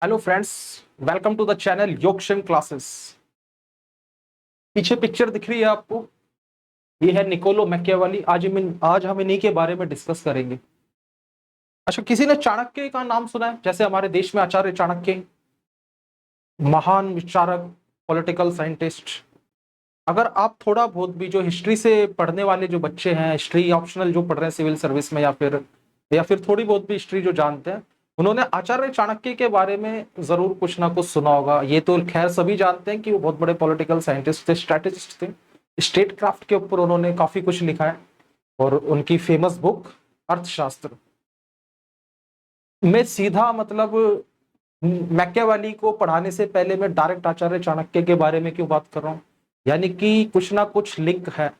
Hello friends, welcome to the channel Yogakshem classes. पीछे पिक्चर दिख रही है आपको, ये है निकोलो मैकियावेली। आज हम इन्हीं के बारे में डिस्कस करेंगे। अच्छा, किसी ने चाणक्य का नाम सुना है? जैसे हमारे देश में आचार्य चाणक्य, महान विचारक, पॉलिटिकल साइंटिस्ट। अगर आप थोड़ा बहुत भी जो हिस्ट्री से पढ़ने वाले जो बच्चे हैं, हिस्ट्री ऑप्शनल जो पढ़ रहे हैं सिविल सर्विस में, या फिर थोड़ी बहुत भी हिस्ट्री जो जानते हैं, उन्होंने आचार्य चाणक्य के बारे में जरूर कुछ ना कुछ सुना होगा। ये तो खैर सभी जानते हैं कि वो बहुत बड़े पॉलिटिकल साइंटिस्ट थे, स्ट्रेटेजिस्ट थे। स्टेट क्राफ्ट के ऊपर उन्होंने काफी कुछ लिखा है और उनकी फेमस बुक अर्थशास्त्र में सीधा मतलब मैकियावेली को पढ़ाने से पहले मैं डायरेक्ट आचार्य चाणक्य के बारे में क्यों बात कर रहा हूँ, यानी कि कुछ ना कुछ लिंक है,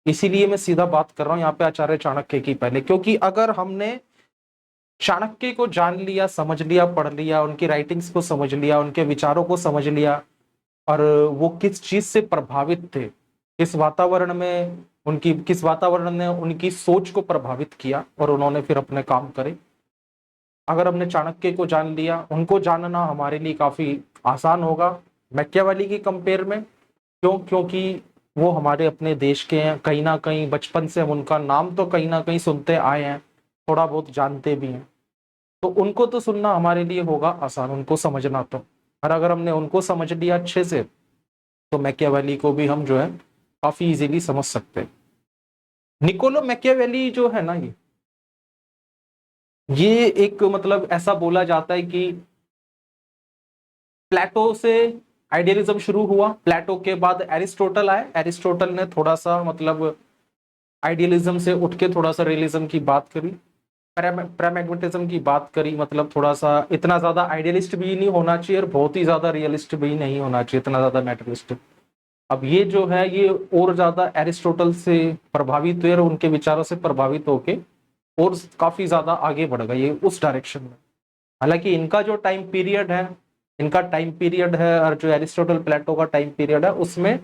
इसीलिए मैं सीधा बात कर रहा हूं यहाँ पे आचार्य चाणक्य की पहले। क्योंकि अगर हमने चाणक्य को जान लिया, समझ लिया, पढ़ लिया, उनकी राइटिंग्स को समझ लिया, उनके विचारों को समझ लिया, और वो किस चीज से प्रभावित थे, किस वातावरण ने उनकी सोच को प्रभावित किया और उन्होंने फिर अपने काम करे। अगर हमने चाणक्य को जान लिया, उनको जानना हमारे लिए काफी आसान होगा मैकियावेली की कंपेयर में। क्यों? क्योंकि वो हमारे अपने देश के हैं, कहीं ना कहीं बचपन से हम उनका नाम तो कहीं ना कहीं सुनते आए हैं, थोड़ा बहुत जानते भी हैं। तो उनको तो सुनना हमारे लिए होगा आसान, उनको समझना तो। और अगर हमने उनको समझ लिया अच्छे से, तो मैकियावेली को भी हम जो है काफी इजीली समझ सकते हैं। निकोलो मैकियावेली जो है ना, ये एक मतलब ऐसा बोला जाता है कि प्लेटो से आइडियलिज्म शुरू हुआ, प्लेटो के बाद एरिस्टोटल आए, एरिस्टोटल ने थोड़ा सा मतलब आइडियलिज्म से उठ के थोड़ा सा रियलिज्म की बात करी, प्रैग्मेटिज्म की बात करी। मतलब थोड़ा सा इतना ज्यादा आइडियलिस्ट भी नहीं होना चाहिए और बहुत ही ज्यादा रियलिस्ट भी नहीं होना चाहिए, इतना ज्यादा मैटरिस्ट। अब ये जो है ये और ज्यादा एरिस्टोटल से प्रभावित हुए और उनके विचारों से प्रभावित होके और काफी ज्यादा आगे बढ़ गए ये उस डायरेक्शन में। हालांकि इनका टाइम पीरियड है और जो एरिस्टोटल प्लेटो का टाइम पीरियड है उसमें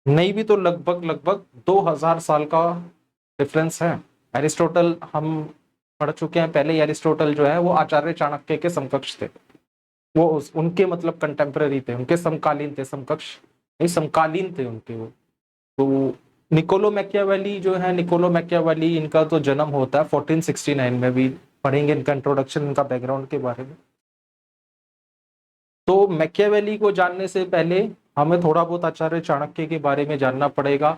नहीं भी तो लगभग लगभग 2000 साल का डिफरेंस है। एरिस्टोटल हम पढ़ चुके हैं पहले ही, एरिस्टोटल जो है वो आचार्य चाणक्य के समकक्ष थे। उनके मतलब कंटेम्पररी थे, उनके समकालीन थे, समकक्ष नहीं, समकालीन थे उनके वो। तो निकोलो मैकियावेली जो है, निकोलो मैकियावेली इनका तो जन्म होता है 1469 में, भी पढ़ेंगे इनका इंट्रोडक्शन, इनका बैकग्राउंड के बारे में। तो मैकियावेली को जानने से पहले हमें थोड़ा बहुत आचार्य चाणक्य के बारे में जानना पड़ेगा।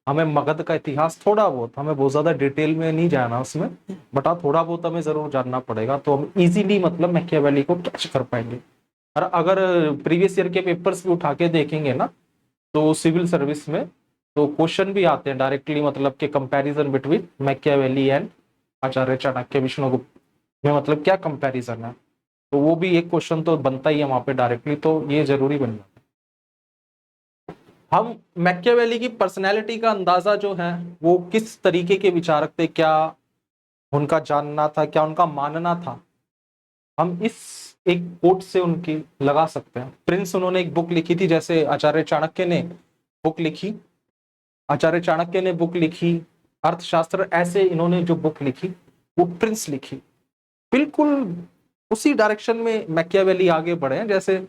हमें मगध का इतिहास थोड़ा बहुत, हमें बहुत ज्यादा डिटेल में नहीं जाना उसमें, बट हाँ थोड़ा बहुत हमें जरूर जानना पड़ेगा, तो हम इजीली मतलब मैकियावेली को कैच कर पाएंगे। और अगर प्रीवियस ईयर के पेपर्स भी उठा के देखेंगे ना, तो सिविल सर्विस में तो क्वेश्चन भी आते हैं डायरेक्टली, मतलब के कंपैरिजन बिटवीन मैकियावेली एंड आचार्य चाणक्य, विष्णुगुप्त में मतलब क्या कंपैरिजन है। तो वो भी एक क्वेश्चन तो बनता ही है वहां पे डायरेक्टली, तो ये जरूरी बन जाता है। हम मैकियावेली की पर्सनैलिटी का अंदाजा जो है, वो किस तरीके के विचारक थे, क्या उनका जानना था, क्या उनका मानना था, हम इस एक कोट से उनकी लगा सकते हैं। प्रिंस उन्होंने एक बुक लिखी थी, जैसे आचार्य चाणक्य ने बुक लिखी, अर्थशास्त्र, ऐसे इन्होंने जो बुक लिखी वो प्रिंस लिखी। बिल्कुल उसी डायरेक्शन में मैकियावेली आगे बढ़े हैं, जैसे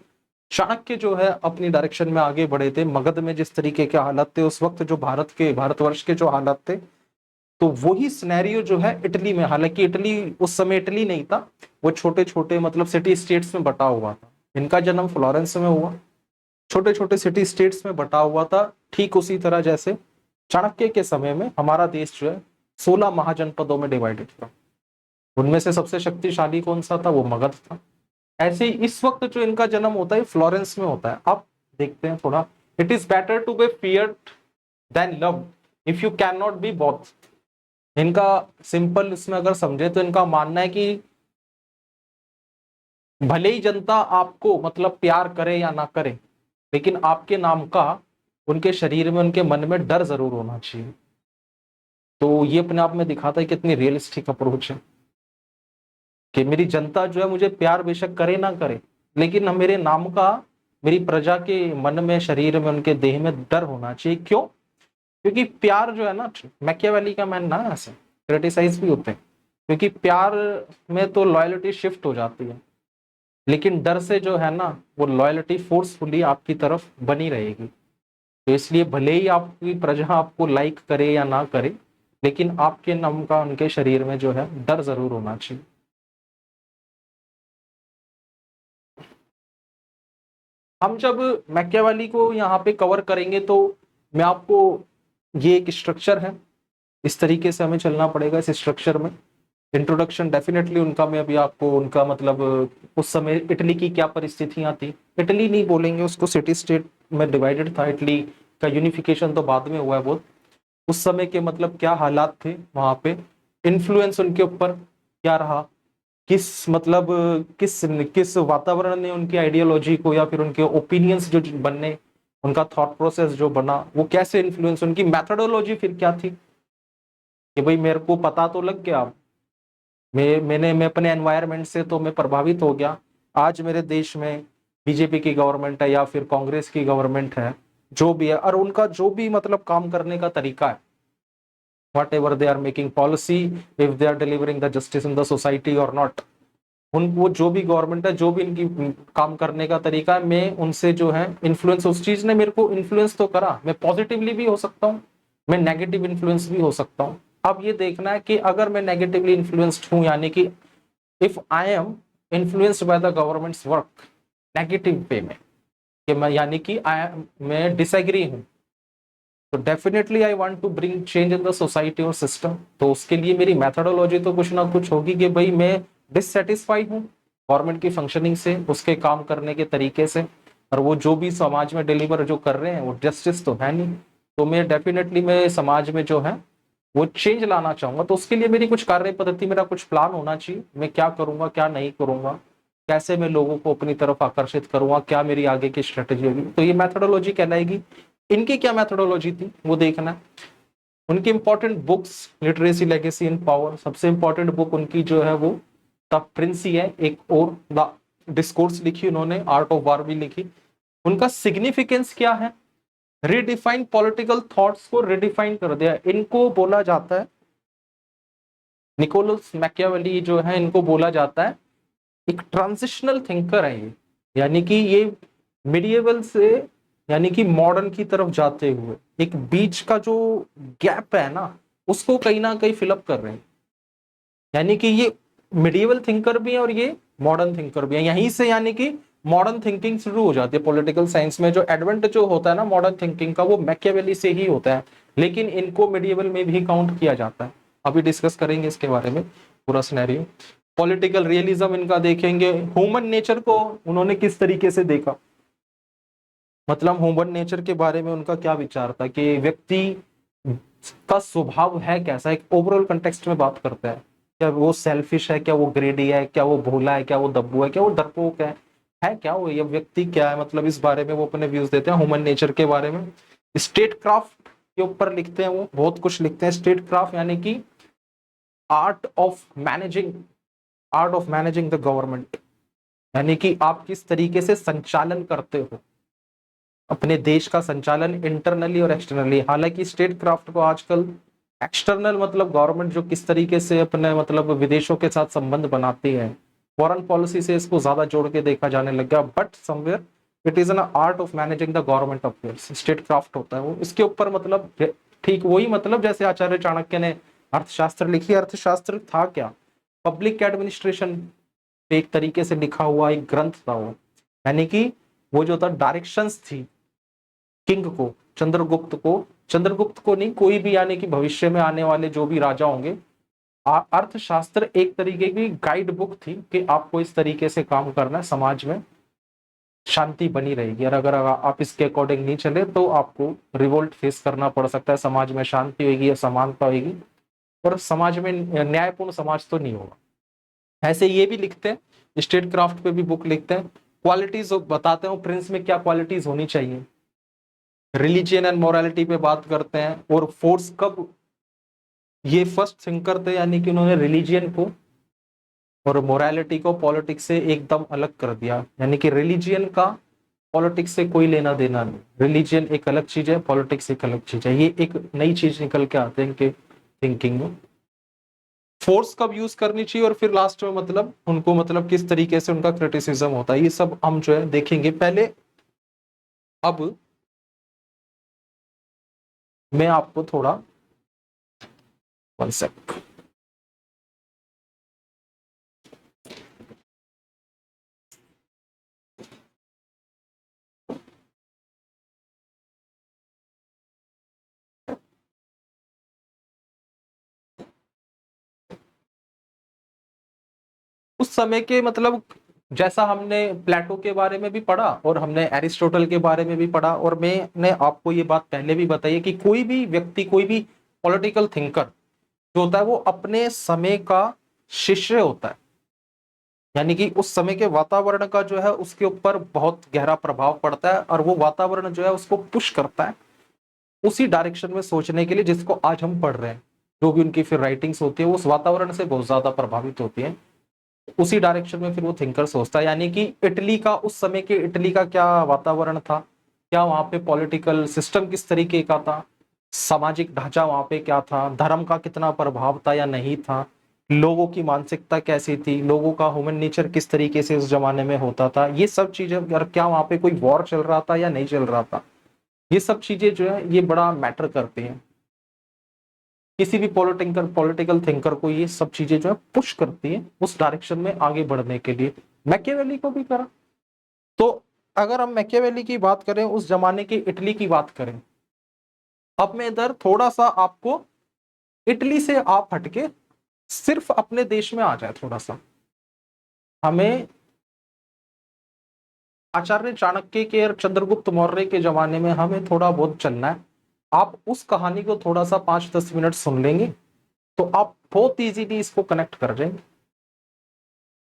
चाणक्य जो है अपनी डायरेक्शन में आगे बढ़े थे। मगध में जिस तरीके के हालात थे उस वक्त, जो भारतवर्ष के जो हालात थे, तो वही सिनेरियो जो है इटली में। हालांकि इटली उस समय इटली नहीं था, वो छोटे छोटे मतलब सिटी स्टेट्स में बटा हुआ था। इनका जन्म फ्लोरेंस में हुआ, छोटे छोटे सिटी स्टेट्स में बटा हुआ था। ठीक उसी तरह जैसे चाणक्य के समय में हमारा देश जो है 16 महाजनपदों में डिवाइडेड था, उनमें से सबसे शक्तिशाली कौन सा था? वो मगध था। ऐसे ही इस वक्त जो इनका जन्म होता है फ्लोरेंस में होता है। अब देखते हैं थोड़ा, it is better to be feared than love if you can not be both. इनका सिंपल इसमें अगर समझे तो इनका मानना है कि भले ही जनता आपको मतलब प्यार करे या ना करे, लेकिन आपके नाम का उनके शरीर में, उनके मन में डर जरूर होना चाहिए। तो ये अपने आप में दिखाता है कितनी रियलिस्टिक अप्रोच है कि मेरी जनता जो है मुझे प्यार बेशक करे ना करे, लेकिन मेरे नाम का, मेरी प्रजा के मन में, शरीर में, उनके देह में डर होना चाहिए। क्यों? क्योंकि प्यार जो है ना, मैकियावेली का मानना है, ऐसे क्रिटिसाइज भी होते हैं, क्योंकि प्यार में तो लॉयल्टी शिफ्ट हो जाती है। लेकिन डर से जो है ना वो लॉयल्टी फोर्सफुली आपकी तरफ बनी रहेगी। तो इसलिए भले ही आपकी प्रजा आपको लाइक करे या ना करे, लेकिन आपके नाम का उनके शरीर में जो है डर जरूर होना चाहिए। हम जब मैकियावेली को यहाँ पे कवर करेंगे तो मैं आपको, ये एक स्ट्रक्चर है, इस तरीके से हमें चलना पड़ेगा इस स्ट्रक्चर में। इंट्रोडक्शन डेफिनेटली उनका, मैं अभी आपको उनका मतलब उस समय इटली की क्या परिस्थितियां थी, इटली नहीं बोलेंगे उसको, सिटी स्टेट में डिवाइडेड था इटली का, यूनिफिकेशन तो बाद में हुआ है बहुत। उस समय के मतलब क्या हालात थे वहां पे, इन्फ्लुएंस उनके ऊपर क्या रहा, किस मतलब किस किस वातावरण ने उनकी आइडियोलॉजी को या फिर उनके ओपिनियंस जो बनने, उनका थॉट प्रोसेस जो बना वो कैसे इन्फ्लुएंस, उनकी मेथोडोलॉजी फिर क्या थी, कि भाई मेरे को पता तो लग गया, मैं अपने एनवायरनमेंट से तो मैं प्रभावित हो गया, आज मेरे देश में बीजेपी की गवर्नमेंट है या फिर कांग्रेस की गवर्नमेंट है, जो भी है, और उनका जो भी मतलब काम करने का तरीका है, whatever they are making policy, if they are delivering the justice in the society or not, उन वो जो भी गवर्नमेंट है, जो भी इनकी काम करने का तरीका है, मैं उनसे जो है इन्फ्लुएंस, उस चीज ने मेरे को इन्फ्लुएंस तो करा, मैं पॉजिटिवली भी हो सकता हूँ, मैं नेगेटिव इन्फ्लुएंस भी हो सकता हूँ। अब ये देखना है कि अगर मैं नेगेटिवली इन्फ्लुएंस्ड हूँ, यानी कि if I am influenced by the government's work negative way में, कि मैं यानी कि मैं डिसएग्री हूँ, तो definitely I want to bring change in the society और सिस्टम। तो उसके लिए मेरी मेथोडोलॉजी तो कुछ ना कुछ होगी कि भाई मैं डिससेटिस्फाई हूँ गवर्नमेंट की फंक्शनिंग से, उसके काम करने के तरीके से, और वो जो भी समाज में डिलीवर जो कर रहे हैं वो जस्टिस तो है नहीं, तो मैं डेफिनेटली मैं समाज में जो है वो चेंज लाना चाहूंगा। तो उसके लिए मेरी कुछ कार्य पद्धति, मेरा कुछ प्लान होना चाहिए, मैं क्या करूंगा क्या नहीं करूंगा, कैसे मैं लोगों को अपनी तरफ आकर्षित करूंगा, क्या मेरी आगे की स्ट्रेटेजी होगी, तो ये मेथोडोलॉजी कहलाएगी। इनकी क्या मेथोडोलॉजी थी वो देखना है। उनकी इंपॉर्टेंट बुक्स, लिटरेसी लेगेसी इन पावर, सबसे इंपॉर्टेंट बुक उनकी जो है वो द प्रिंस ही है, एक और द डिस्कोर्स लिखी उन्होंने, आर्ट ऑफ वार भी लिखी। उनका सिग्निफिकेंस क्या है, रिडिफाइन पॉलिटिकल थॉट्स को रिडिफाइन कर दिया, इनको बोला जाता है, निकोलस मैकियावेली जो है इनको बोला जाता है एक ट्रांजिशनल थिंकर है ये, यानी कि ये मिडिएवल से यानी कि मॉडर्न की तरफ जाते हुए एक बीच का जो गैप है ना उसको कहीं ना कहीं फिलअप कर रहे हैं, यानी कि ये मिडिएवल थिंकर भी है और ये मॉडर्न थिंकर भी है, यहीं से यानी कि मॉडर्न थिंकिंग शुरू हो जाती है पॉलिटिकल साइंस में। जो एडवेंट जो होता है ना मॉडर्न थिंकिंग का, वो मैकियावेली से ही होता है, लेकिन इनको मिडिएवल में भी काउंट किया जाता है। अभी डिस्कस करेंगे इसके बारे में पूरा सिनेरियो। पॉलिटिकल रियलिज्म इनका देखेंगे, ह्यूमन नेचर को उन्होंने किस तरीके से देखा, मतलब ह्यूमन नेचर के बारे में उनका क्या विचार था, कि व्यक्ति का स्वभाव है कैसा, एक ओवरऑल कंटेक्स्ट में बात करता है, क्या वो सेल्फिश है, क्या वो ग्रेडी है, क्या वो भोला है, क्या वो दब्बू है, क्या वो डरपोक है क्या वो, ये व्यक्ति क्या है, मतलब इस बारे में वो अपने व्यूज देते हैं ह्यूमन नेचर के बारे में। स्टेट क्राफ्ट के ऊपर लिखते हैं, वो बहुत कुछ लिखते हैं। स्टेट क्राफ्ट यानी कि art of managing, art of managing the government, यानी कि आप किस तरीके से संचालन करते हो अपने देश का, संचालन इंटरनली और एक्सटर्नली। हालांकि स्टेट क्राफ्ट को आजकल एक्सटर्नल मतलब गवर्नमेंट जो किस तरीके से अपने मतलब विदेशों के साथ संबंध बनाती है, फॉरेन पॉलिसी से इसको ज्यादा जोड़ के देखा जाने लग गया, but somewhere it is an art of managing the government affairs, state craft होता है वो। इसके ऊपर मतलब ठीक वही मतलब जैसे आचार्य चाणक्य ने अर्थशास्त्र लिखी, अर्थशास्त्र था क्या, पब्लिक एडमिनिस्ट्रेशन एक तरीके से लिखा हुआ एक ग्रंथ था वो, यानी कि वो जो था डायरेक्शंस थी किंग को, चंद्रगुप्त को नहीं, कोई भी यानी कि भविष्य में आने वाले जो भी राजा होंगे, अर्थशास्त्र एक तरीके की गाइड बुक थी कि आपको इस तरीके से काम करना है, समाज में शांति बनी रहेगी, और अगर आप इसके अकॉर्डिंग नहीं चले तो आपको रिवोल्ट फेस करना पड़ सकता है, समाज में शांति होगी या समानता होगी, और समाज में न्यायपूर्ण समाज तो नहीं होगा। ऐसे ये भी लिखते हैं, स्टेट क्राफ्ट पे भी बुक लिखते हैं, क्वालिटीज बताते हैं प्रिंस में क्या क्वालिटीज होनी चाहिए, रिलीजियन एंड मोरालिटी पे बात करते हैं, और फोर्स कब, ये फर्स्ट थिंकर थे यानी कि उन्होंने रिलीजियन को और मोरालिटी को पॉलिटिक्स से एकदम अलग कर दिया, यानी कि रिलीजियन का पॉलिटिक्स से कोई लेना देना नहीं, रिलीजियन एक अलग चीज है, पॉलिटिक्स एक अलग चीज है, ये एक नई चीज निकल के आते हैं इनके थिंकिंग में। फोर्स कब यूज करनी चाहिए और फिर लास्ट में मतलब उनको मतलब किस तरीके से उनका क्रिटिसिज्म होता है, ये सब हम जो है देखेंगे। पहले अब मैं आपको थोड़ा 1 सेक। उस समय के मतलब जैसा हमने प्लेटो के बारे में भी पढ़ा और हमने एरिस्टोटल के बारे में भी पढ़ा, और मैंने आपको ये बात पहले भी बताई है कि कोई भी व्यक्ति, कोई भी पॉलिटिकल थिंकर जो होता है वो अपने समय का शिष्य होता है। यानी कि उस समय के वातावरण का जो है उसके ऊपर बहुत गहरा प्रभाव पड़ता है, और वो वातावरण जो है उसको पुश करता है उसी डायरेक्शन में सोचने के लिए जिसको आज हम पढ़ रहे हैं। जो भी उनकी फिर राइटिंग्स होती है वो उस वातावरण से बहुत ज्यादा प्रभावित होती है, उसी डायरेक्शन में फिर वो थिंकर सोचता है। यानी कि इटली का, उस समय के इटली का क्या वातावरण था, क्या वहां पे पॉलिटिकल सिस्टम किस तरीके का था, सामाजिक ढांचा वहां पे क्या था, धर्म का कितना प्रभाव था या नहीं था, लोगों की मानसिकता कैसी थी, लोगों का ह्यूमन नेचर किस तरीके से उस जमाने में होता था, ये सब चीजें, अगर क्या वहां पे कोई वॉर चल रहा था या नहीं चल रहा था, ये सब चीजें जो है ये बड़ा मैटर करती हैं। किसी भी पॉलिटिकल थिंकर को ये सब चीजें जो है पुश करती है उस डायरेक्शन में आगे बढ़ने के लिए। मैकियावेली को भी करा। तो अगर हम मैकियावेली की बात करें, उस जमाने की इटली की बात करें, अब मैं इधर थोड़ा सा आपको इटली से आप हटके सिर्फ अपने देश में आ जाए, थोड़ा सा हमें आचार्य चाणक्य के और चंद्रगुप्त मौर्य के जमाने में हमें थोड़ा बहुत चलना है। आप उस कहानी को थोड़ा सा 5-10 मिनट सुन लेंगे तो आप बहुत इजीली इसको कनेक्ट कर जाएंगे।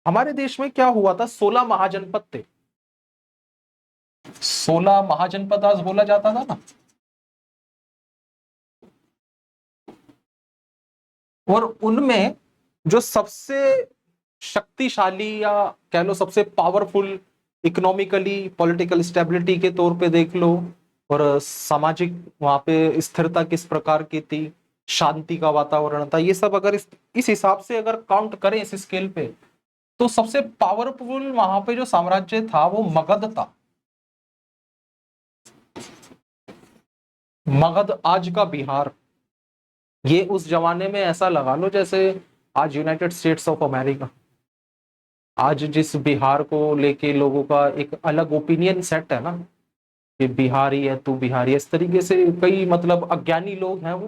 हमारे देश में क्या हुआ था, 16 महाजनपद थे। 16 महाजनपद आज बोला जाता था ना, और उनमें जो सबसे शक्तिशाली या कह लो सबसे पावरफुल, इकोनॉमिकली पॉलिटिकल स्टेबिलिटी के तौर पे देख लो, और सामाजिक वहां पे स्थिरता किस प्रकार की थी, शांति का वातावरण था, ये सब अगर इस हिसाब से अगर काउंट करें इस स्केल पे, तो सबसे पावरफुल वहां पे जो साम्राज्य था वो मगध था। मगध आज का बिहार, ये उस जमाने में ऐसा लगा लो जैसे आज यूनाइटेड स्टेट्स ऑफ अमेरिका। आज जिस बिहार को लेके लोगों का एक अलग ओपिनियन सेट है ना, कि बिहारी है तू बिहारी है, इस तरीके से कई मतलब अज्ञानी लोग हैं वो,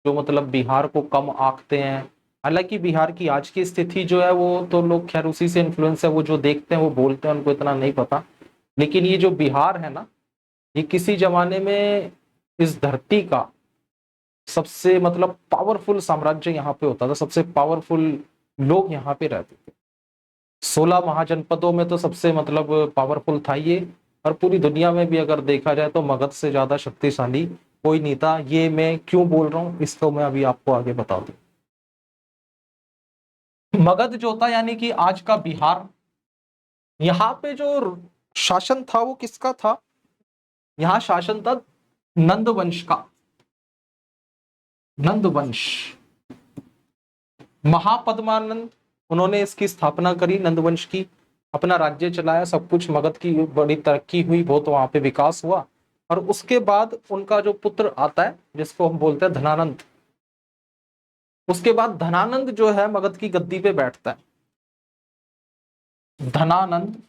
जो मतलब बिहार को कम आंकते हैं। हालांकि बिहार की आज की स्थिति जो है वो तो लोग खैर उसी से इन्फ्लुएंस है, वो जो देखते हैं वो बोलते हैं, उनको इतना नहीं पता। लेकिन ये जो बिहार है ना, ये किसी जमाने में इस धरती का सबसे मतलब पावरफुल साम्राज्य यहाँ पे होता था, सबसे पावरफुल लोग यहाँ पे रहते थे। 16 महाजनपदों में तो सबसे मतलब पावरफुल था ये, और पूरी दुनिया में भी अगर देखा जाए तो मगध से ज्यादा शक्तिशाली कोई नहीं था। ये मैं क्यों बोल रहा हूँ इसको मैं अभी आपको आगे बता दूं। मगध जो था यानी कि आज का बिहार, यहाँ पे जो शासन था वो किसका था, यहाँ शासन था नंद वंश का। नंद वंश, महापद्मानंद, उन्होंने इसकी स्थापना करी, नंदवंश की, अपना राज्य चलाया, सब कुछ, मगध की बड़ी तरक्की हुई, बहुत वहां पे विकास हुआ। और उसके बाद उनका जो पुत्र आता है जिसको हम बोलते हैं धनानंद, उसके बाद धनानंद जो है मगध की गद्दी पे बैठता है। धनानंद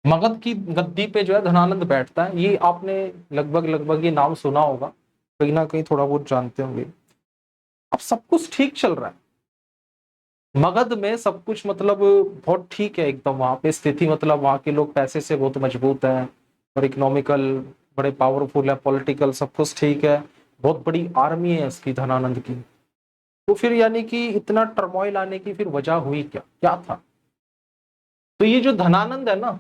मगध की गद्दी पे जो है धनानंद बैठता है। ये आपने लगभग लगभग ये नाम सुना होगा, कहीं ना कहीं थोड़ा बहुत जानते होंगे। अब सब कुछ ठीक चल रहा है मगध में, सब कुछ मतलब बहुत ठीक है एकदम, वहां पे स्थिति मतलब वहां के लोग पैसे से बहुत मजबूत हैं, और इकोनॉमिकल बड़े पावरफुल है, पॉलिटिकल सब कुछ ठीक है, बहुत बड़ी आर्मी है इसकी धनानंद की। तो फिर यानी कि इतना टर्मोइल आने की फिर वजह हुई क्या, क्या था। तो ये जो धनानंद है ना,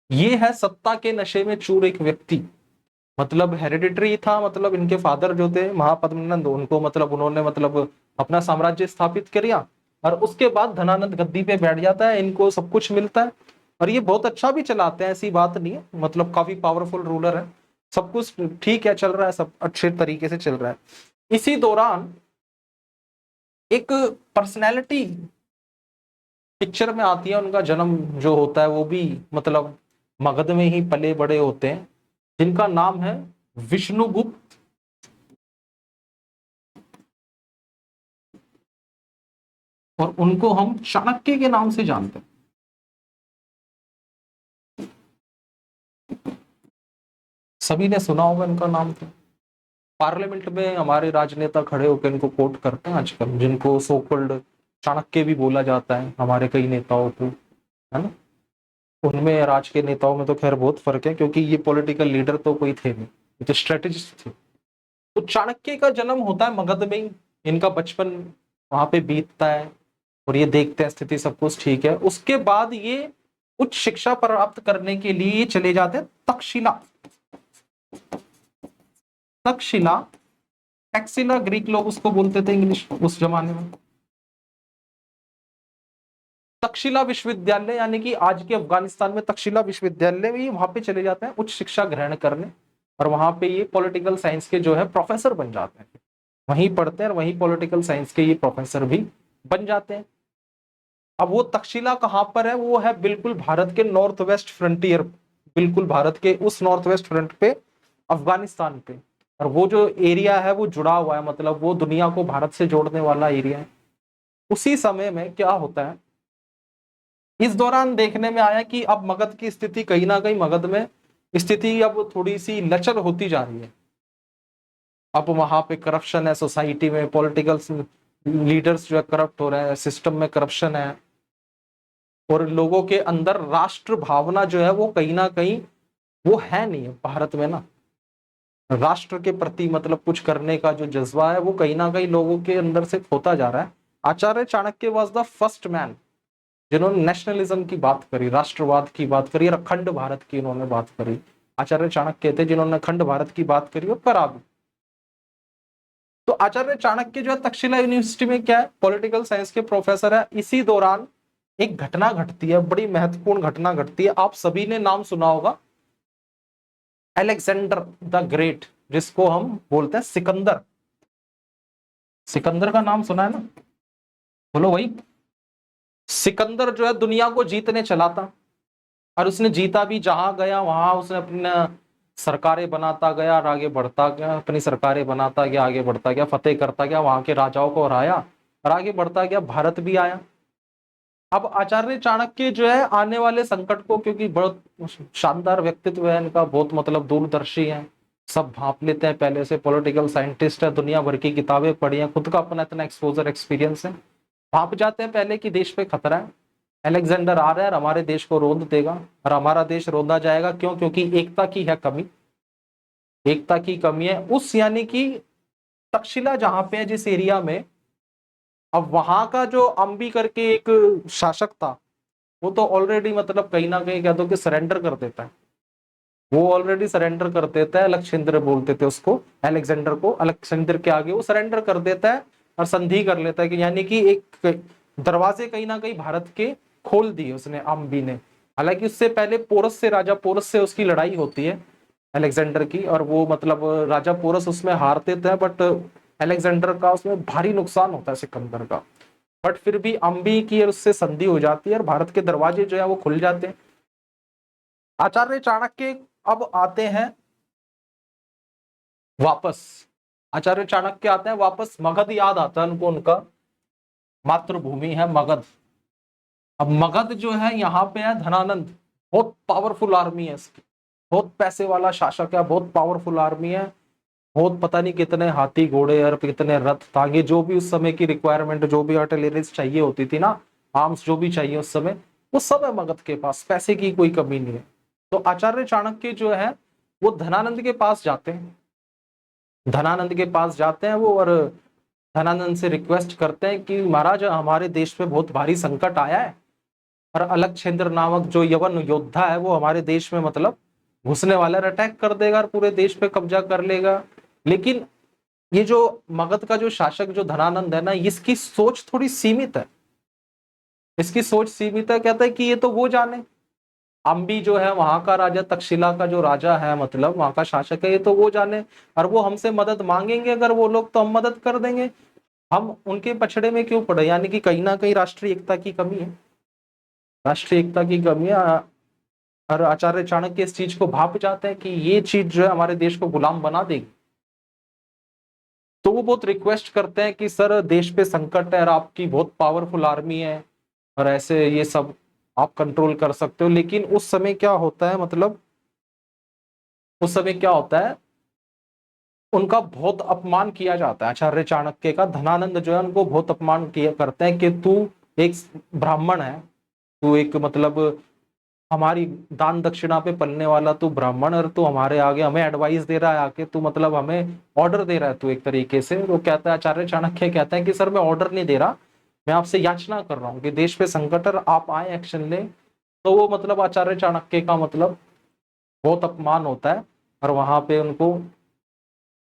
ये है सत्ता के नशे में चूर एक व्यक्ति। मतलब हेरिडिटरी था, मतलब इनके फादर जो थे महापद्मनंद, उनको मतलब उन्होंने मतलब अपना साम्राज्य स्थापित किया, और उसके बाद धनानंद गद्दी पे बैठ जाता है, इनको सब कुछ मिलता है, और ये बहुत अच्छा भी चलाते हैं, ऐसी बात नहीं है, मतलब काफी पावरफुल रूलर है, सब कुछ ठीक है, चल रहा है, सब अच्छे तरीके से चल रहा है। इसी दौरान एक पर्सनैलिटी पिक्चर में आती है, उनका जन्म जो होता है वो भी मतलब मगध में ही पले बड़े होते हैं, जिनका नाम है विष्णुगुप्त। और उनको हम चाणक्य के नाम से जानते हैं। सभी ने सुना होगा इनका नाम। तो पार्लियामेंट में हमारे राजनेता खड़े होकर इनको कोट करते हैं आजकल, जिनको सो कॉल्ड चाणक्य भी बोला जाता है हमारे कई नेताओं को, है ना। उनमें और आज के नेताओं में तो खैर बहुत फर्क है, क्योंकि ये पॉलिटिकल लीडर तो कोई थे नहीं, ये तो स्ट्रेटेजिस्ट थे। तो चाणक्य का जन्म होता है मगध में ही, इनका बचपन वहां पे बीतता है और ये देखते हैं स्थिति सब कुछ ठीक है। उसके बाद ये उच्च शिक्षा प्राप्त करने के लिए चले जाते हैं तक्षशिला। तक्षशिला, टैक्सिला ग्रीक लोग उसको बोलते थे इंग्लिश उस जमाने में। तक्षशिला विश्वविद्यालय यानी कि आज के अफगानिस्तान में तक्षशिला विश्वविद्यालय में, वहां पे चले जाते हैं उच्च शिक्षा ग्रहण करने, और वहां पे ये पॉलिटिकल साइंस के जो है प्रोफेसर बन जाते हैं। वहीं पढ़ते हैं और वहीं पॉलिटिकल साइंस के ये प्रोफेसर भी बन जाते हैं। अब वो तक्षशिला कहां पर है? वो है बिल्कुल भारत के नॉर्थ वेस्ट फ्रंटियर, बिल्कुल भारत के उस नॉर्थ वेस्ट फ्रंट पे, अफगानिस्तान पे। और वो जो एरिया है वो जुड़ा हुआ है, मतलब वो दुनिया को भारत से जोड़ने वाला एरिया है। उसी समय में क्या होता है, इस दौरान देखने में आया कि अब मगध की स्थिति कहीं ना कहीं, मगध में स्थिति अब थोड़ी सी लचर होती जा रही है। अब वहां पे करप्शन है सोसाइटी में, पॉलिटिकल लीडर्स जो है करप्ट हो रहे हैं, सिस्टम में करप्शन है, और लोगों के अंदर राष्ट्र भावना जो है वो कहीं ना कहीं वो है नहीं है भारत में ना। राष्ट्र के प्रति मतलब कुछ करने का जो जज्बा है वो कहीं ना कहीं लोगों के अंदर से खोता जा रहा है। Acharya Chanakya was the first man जिन्होंने नेशनलिज्म की बात करी, राष्ट्रवाद की बात करी, और अखंड भारत की उन्होंने बात करी। आचार्य चाणक्य थे जिन्होंने अखंड भारत की बात करी और करा भी। तो आचार्य चाणक्य जो है तक्षशिला यूनिवर्सिटी में क्या है, पॉलिटिकल साइंस के प्रोफेसर है। इसी दौरान एक घटना घटती है, बड़ी महत्वपूर्ण घटना घटती है। आप सभी ने नाम सुना होगा अलेक्जेंडर द ग्रेट, जिसको हम बोलते हैं सिकंदर। सिकंदर का नाम सुना है ना? बोलो भाई। सिकंदर जो है दुनिया को जीतने चला था, और उसने जीता भी, जहां गया वहां उसने अपने सरकारें बनाता गया और आगे बढ़ता गया, अपनी सरकारें बनाता गया, आगे बढ़ता गया, फतेह करता गया, वहां के राजाओं को हराया और आगे बढ़ता गया, भारत भी आया। अब आचार्य चाणक्य जो है आने वाले संकट को, क्योंकि बहुत शानदार व्यक्तित्व है इनका, बहुत मतलब दूरदर्शी है, सब भांप लेते हैं, पहले से पॉलिटिकल साइंटिस्ट है, दुनिया भर की किताबें पढ़ी हैं, खुद का अपना इतना एक्सपोजर एक्सपीरियंस है, भांप जाते हैं पहले कि देश पे खतरा है, अलेक्जेंडर आ रहा है और हमारे देश को रोंद देगा, और हमारा देश रोंदा जाएगा। क्यों? क्योंकि एकता की है कमी, एकता की कमी है उस, यानी कि तक्षशिला जहां पे है जिस एरिया में, अब वहां का जो अम्बी करके एक शासक था, वो तो ऑलरेडी मतलब कहीं ना कहीं कह दो कि सरेंडर कर देता है, वो ऑलरेडी सरेंडर कर देता है। अलेक्जेंडर बोलते थे उसको, अलेक्जेंडर को, अलेक्जेंडर के आगे वो सरेंडर कर देता है और संधि कर लेता है, कि यानी कि एक दरवाजे कहीं ना कहीं भारत के खोल दिए उसने, अम्बी ने। हालांकि उससे पहले पोरस से, राजा पोरस से उसकी लड़ाई होती है अलेक्जेंडर की, और वो मतलब राजा पोरस उसमें हारते थे, बट अलेक्जेंडर का उसमें भारी नुकसान होता है सिकंदर का। बट फिर भी अम्बी की और उससे संधि हो जाती है और भारत के दरवाजे जो है वो खुल जाते हैं। आचार्य चाणक्य अब आते हैं वापस, आचार्य चाणक्य आते हैं वापस, मगध याद आता है उनको, उनका मातृभूमि है मगध। अब मगध जो है यहाँ पे है धनानंद, बहुत पावरफुल आर्मी है इसकी, बहुत पैसे वाला शासक है, बहुत पावरफुल आर्मी है, बहुत पता नहीं कितने हाथी घोड़े और कितने रथ तांगे, जो भी उस समय की रिक्वायरमेंट, जो भी आर्टिलरीज चाहिए होती थी ना, आर्म्स जो भी चाहिए उस समय, वो सब है मगध के पास, पैसे की कोई कमी नहीं है। तो आचार्य चाणक्य जो है वो धनानंद के पास जाते हैं, धनानंद के पास जाते हैं वो, और धनानंद से रिक्वेस्ट करते हैं कि महाराज हमारे देश पे बहुत भारी संकट आया है, और अलकचंद्र नामक जो यवन योद्धा है वो हमारे देश में मतलब घुसने वाला है, अटैक कर देगा और पूरे देश पे कब्जा कर लेगा। लेकिन ये जो मगध का जो शासक जो धनानंद है ना, इसकी सोच थोड़ी सीमित है, इसकी सोच सीमित है, कहता है कि ये तो वो जाने, अम्बी जो है वहां का राजा, तक्षशिला का जो राजा है, मतलब वहां का शासक है, ये तो वो जाने। और वो हमसे मदद मांगेंगे अगर वो लोग, तो हम मदद कर देंगे। हम उनके पछड़े में क्यों पड़े? यानी कि कहीं ना कहीं राष्ट्रीय एकता की कमी है, राष्ट्रीय एकता की कमी है। और आचार्य चाणक्य इस चीज को भाप जाते हैं कि ये चीज जो है हमारे देश को गुलाम बना देगी। तो वो बहुत रिक्वेस्ट करते हैं कि सर देश पे संकट है और आपकी बहुत पावरफुल आर्मी है और ऐसे ये सब आप कंट्रोल कर सकते हो। लेकिन उस समय क्या होता है, मतलब उस समय क्या होता है, उनका बहुत अपमान किया जाता है। आचार्य चाणक्य का धनानंद जो है उनको बहुत अपमान किया करते हैं कि तू एक ब्राह्मण है, तू एक मतलब हमारी दान दक्षिणा पे पलने वाला तू ब्राह्मण, और तू हमारे आगे हमें एडवाइस दे रहा है आके, तू मतलब हमें ऑर्डर दे रहा है तू एक तरीके से। वो कहता है, आचार्य चाणक्य कहते हैं कि सर मैं ऑर्डर नहीं दे रहा, मैं आपसे याचना कर रहा हूँ कि देश पे संकट है, आप आए एक्शन ले। तो वो मतलब आचार्य चाणक्य का मतलब बहुत अपमान होता है और वहां पे उनको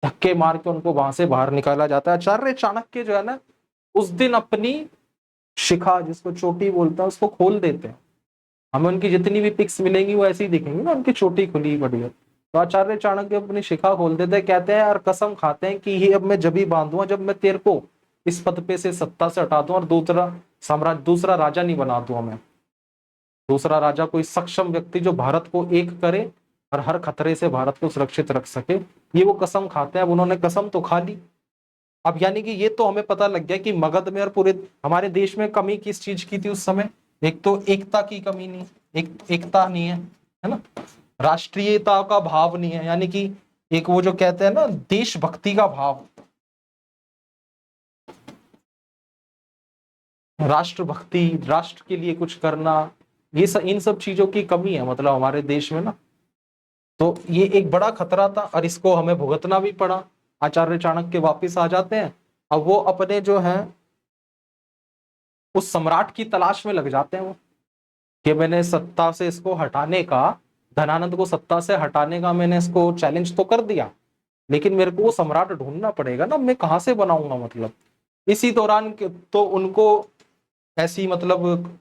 धक्के मार के उनको वहां से बाहर निकाला जाता है। आचार्य चाणक्य जो है ना, उस दिन अपनी शिखा, जिसको चोटी बोलता है, उसको खोल देते हैं। हमें उनकी जितनी भी पिक्स मिलेंगी वो ऐसी दिखेंगी ना, उनकी चोटी खुली पड़ी है। तो आचार्य चाणक्य अपनी शिखा खोल देते हैं, कहते हैं और कसम खाते हैं कि ये अब मैं जब ही बांधूंगा जब मैं तेरे को इस पद पे से, सत्ता से हटा दूं और दूसरा साम्राज्य, दूसरा राजा नहीं बना दूंगा मैं। दूसरा राजा कोई सक्षम व्यक्ति जो भारत को एक करे और हर खतरे से भारत को सुरक्षित रख सके, ये वो कसम खाते हैं। अब उन्होंने कसम तो खा ली। अब यानी कि ये तो हमें पता लग गया कि मगध में और पूरे हमारे देश में कमी किस चीज की थी उस समय। एक तो एकता की कमी नहीं, एकता नहीं है ना, राष्ट्रीयता का भाव नहीं है, यानी कि एक वो जो कहते हैं ना देशभक्ति का भाव, राष्ट्रभक्ति, राष्ट्र के लिए कुछ करना, इन सब चीजों की कमी है मतलब हमारे देश में ना। तो ये एक बड़ा खतरा था और इसको हमें भुगतना भी पड़ा। आचार्य चाणक्य वापिस आ जाते हैं। अब वो अपने जो है उस सम्राट की तलाश में लग जाते हैं वो, कि मैंने सत्ता से इसको हटाने का, धनानंद को सत्ता से हटाने का मैंने इसको चैलेंज तो कर दिया, लेकिन मेरे को वो सम्राट ढूंढना पड़ेगा ना, मैं कहाँ से बनाऊंगा मतलब। इसी दौरान तो उनको ऐसी मतलब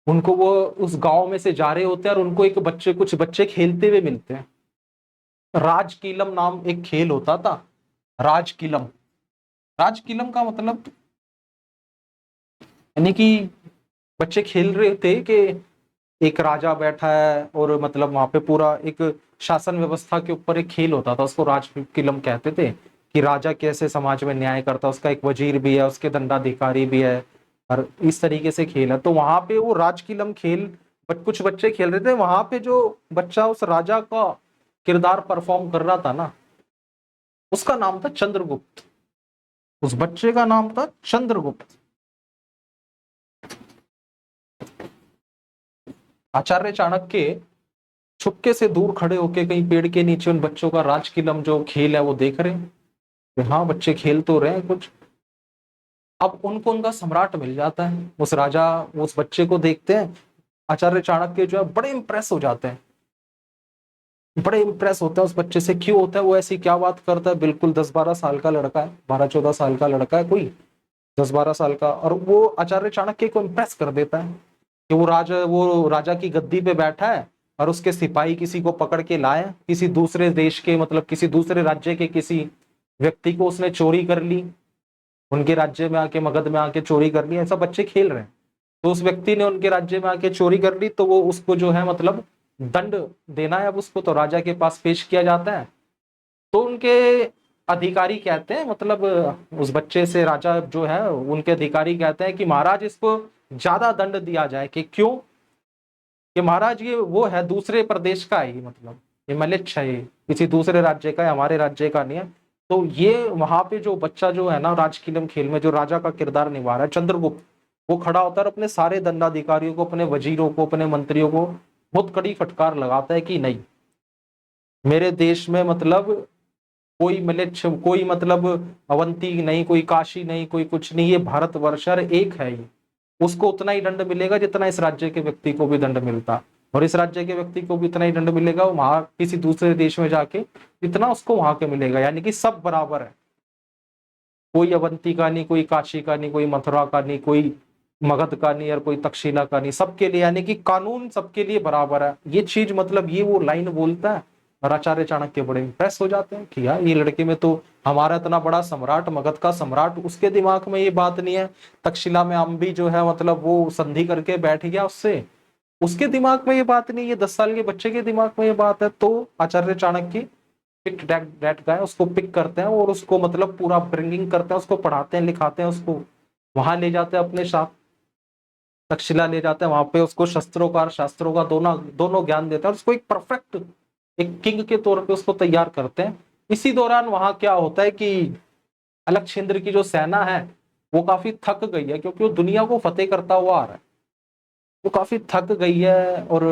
उनको वो उस गांव में से जा रहे होते हैं और उनको एक बच्चे, कुछ बच्चे खेलते हुए मिलते हैं। राजकीलम नाम एक खेल होता था, राजकीलम। राजकीलम का मतलब यानी कि बच्चे खेल रहे थे कि एक राजा बैठा है और मतलब वहां पे पूरा एक शासन व्यवस्था के ऊपर एक खेल होता था, उसको राजकीलम कहते थे। कि राजा कैसे समाज में न्याय करता है, उसका एक वजीर भी है, उसके दंडाधिकारी भी है, और इस तरीके से खेल है। तो वहां पे वो राजकीलम खेल कुछ बच्चे खेल रहे थे। वहां पे जो बच्चा उस राजा का किरदार परफॉर्म कर रहा था ना, उसका नाम था चंद्रगुप्त। उस बच्चे का नाम था चंद्रगुप्त। आचार्य चाणक्य छुपके से दूर खड़े होके कहीं पेड़ के नीचे उन बच्चों का राजकीलम जो खेल है वो देख रहे हैं कि हाँ बच्चे खेल तो रहे हैं कुछ। अब उनको उनका सम्राट मिल जाता है, उस राजा उस बच्चे को देखते हैं। आचार्य चाणक्य जो है बड़े इंप्रेस हो जाते हैं, बड़े इंप्रेस होते हैं उस बच्चे से। क्यों होता है? वो ऐसी क्या बात करता है, बिल्कुल 10-12 साल का लड़का है, 12-14 साल का लड़का है कोई, 10-12 साल का, और वो आचार्य चाणक्य को इंप्रेस कर देता है कि वो राजा की गद्दी पे बैठा है और उसके सिपाही किसी को पकड़ के लाए, किसी दूसरे देश के मतलब किसी दूसरे राज्य के किसी व्यक्ति को उसने चोरी कर ली, उनके राज्य में आके, मगध में आके चोरी कर ली। ऐसा बच्चे खेल रहे हैं। तो उस व्यक्ति ने उनके राज्य में आके चोरी कर ली, तो वो उसको जो है मतलब दंड देना है अब उसको, तो राजा के पास पेश किया जाता है। तो उनके अधिकारी कहते हैं, मतलब उस बच्चे से राजा जो है उनके अधिकारी कहते हैं कि महाराज इसको ज्यादा दंड दिया जाए। कि क्यों? कि महाराज ये वो है दूसरे प्रदेश का है, मतलब ये मलेच्छ है, ये किसी दूसरे राज्य का है, हमारे राज्य का नहीं है। तो ये वहां पे जो बच्चा जो है ना राजकीलम खेल में जो राजा का किरदार निभा रहा है चंद्रगुप्त, वो खड़ा होता है और अपने सारे दंडाधिकारियों को, अपने वजीरों को, अपने मंत्रियों को बहुत कड़ी फटकार लगाता है कि नहीं, मेरे देश में मतलब कोई मलेच्छ, कोई मतलब अवंती नहीं, कोई काशी नहीं, कोई कुछ नहीं, ये भारतवर्ष एक है ये। उसको उतना ही दंड मिलेगा जितना इस राज्य के व्यक्ति को भी दंड मिलता, और इस राज्य के व्यक्ति को भी उतना ही दंड मिलेगा वहां किसी दूसरे देश में जाके जितना उसको वहां के मिलेगा। यानी कि सब बराबर है, कोई अवंती का नहीं, कोई काशी का नहीं, कोई मथुरा का नहीं, कोई मगध का नहीं और कोई तक्षशिला का नहीं, सबके लिए, यानी कि कानून सबके लिए बराबर है। ये चीज मतलब ये वो लाइन बोलता है और आचार्य चाणक्य बड़े इंप्रेस हो जाते हैं कि यार ये लड़के में तो हमारा इतना बड़ा सम्राट, मगध का सम्राट, उसके दिमाग में ये बात नहीं है। तक्षशिला में अम्बी जो है मतलब वो संधि करके बैठ गया उससे, उसके दिमाग में ये बात नहीं है, 10 साल के बच्चे के दिमाग में ये बात है। तो आचार्य चाणक्य पिक दैट गाय, उसको पिक करते हैं और उसको मतलब पूरा ब्रिंगिंग करते हैं, उसको पढ़ाते हैं, लिखाते हैं, उसको वहां ले जाते हैं अपने साथ, तक्षशिला ले जाते हैं, वहां पे उसको शस्त्रों का शास्त्रों का दोनों दोनों ज्ञान देते हैं और उसको एक परफेक्ट एक किंग के तौर पे उसको तैयार करते हैं। इसी दौरान वहां क्या होता है कि अलकनंदा की जो सेना है वो काफी थक गई है, क्योंकि वो दुनिया को फतेह करता हुआ आ रहा है, वो काफी थक गई है। और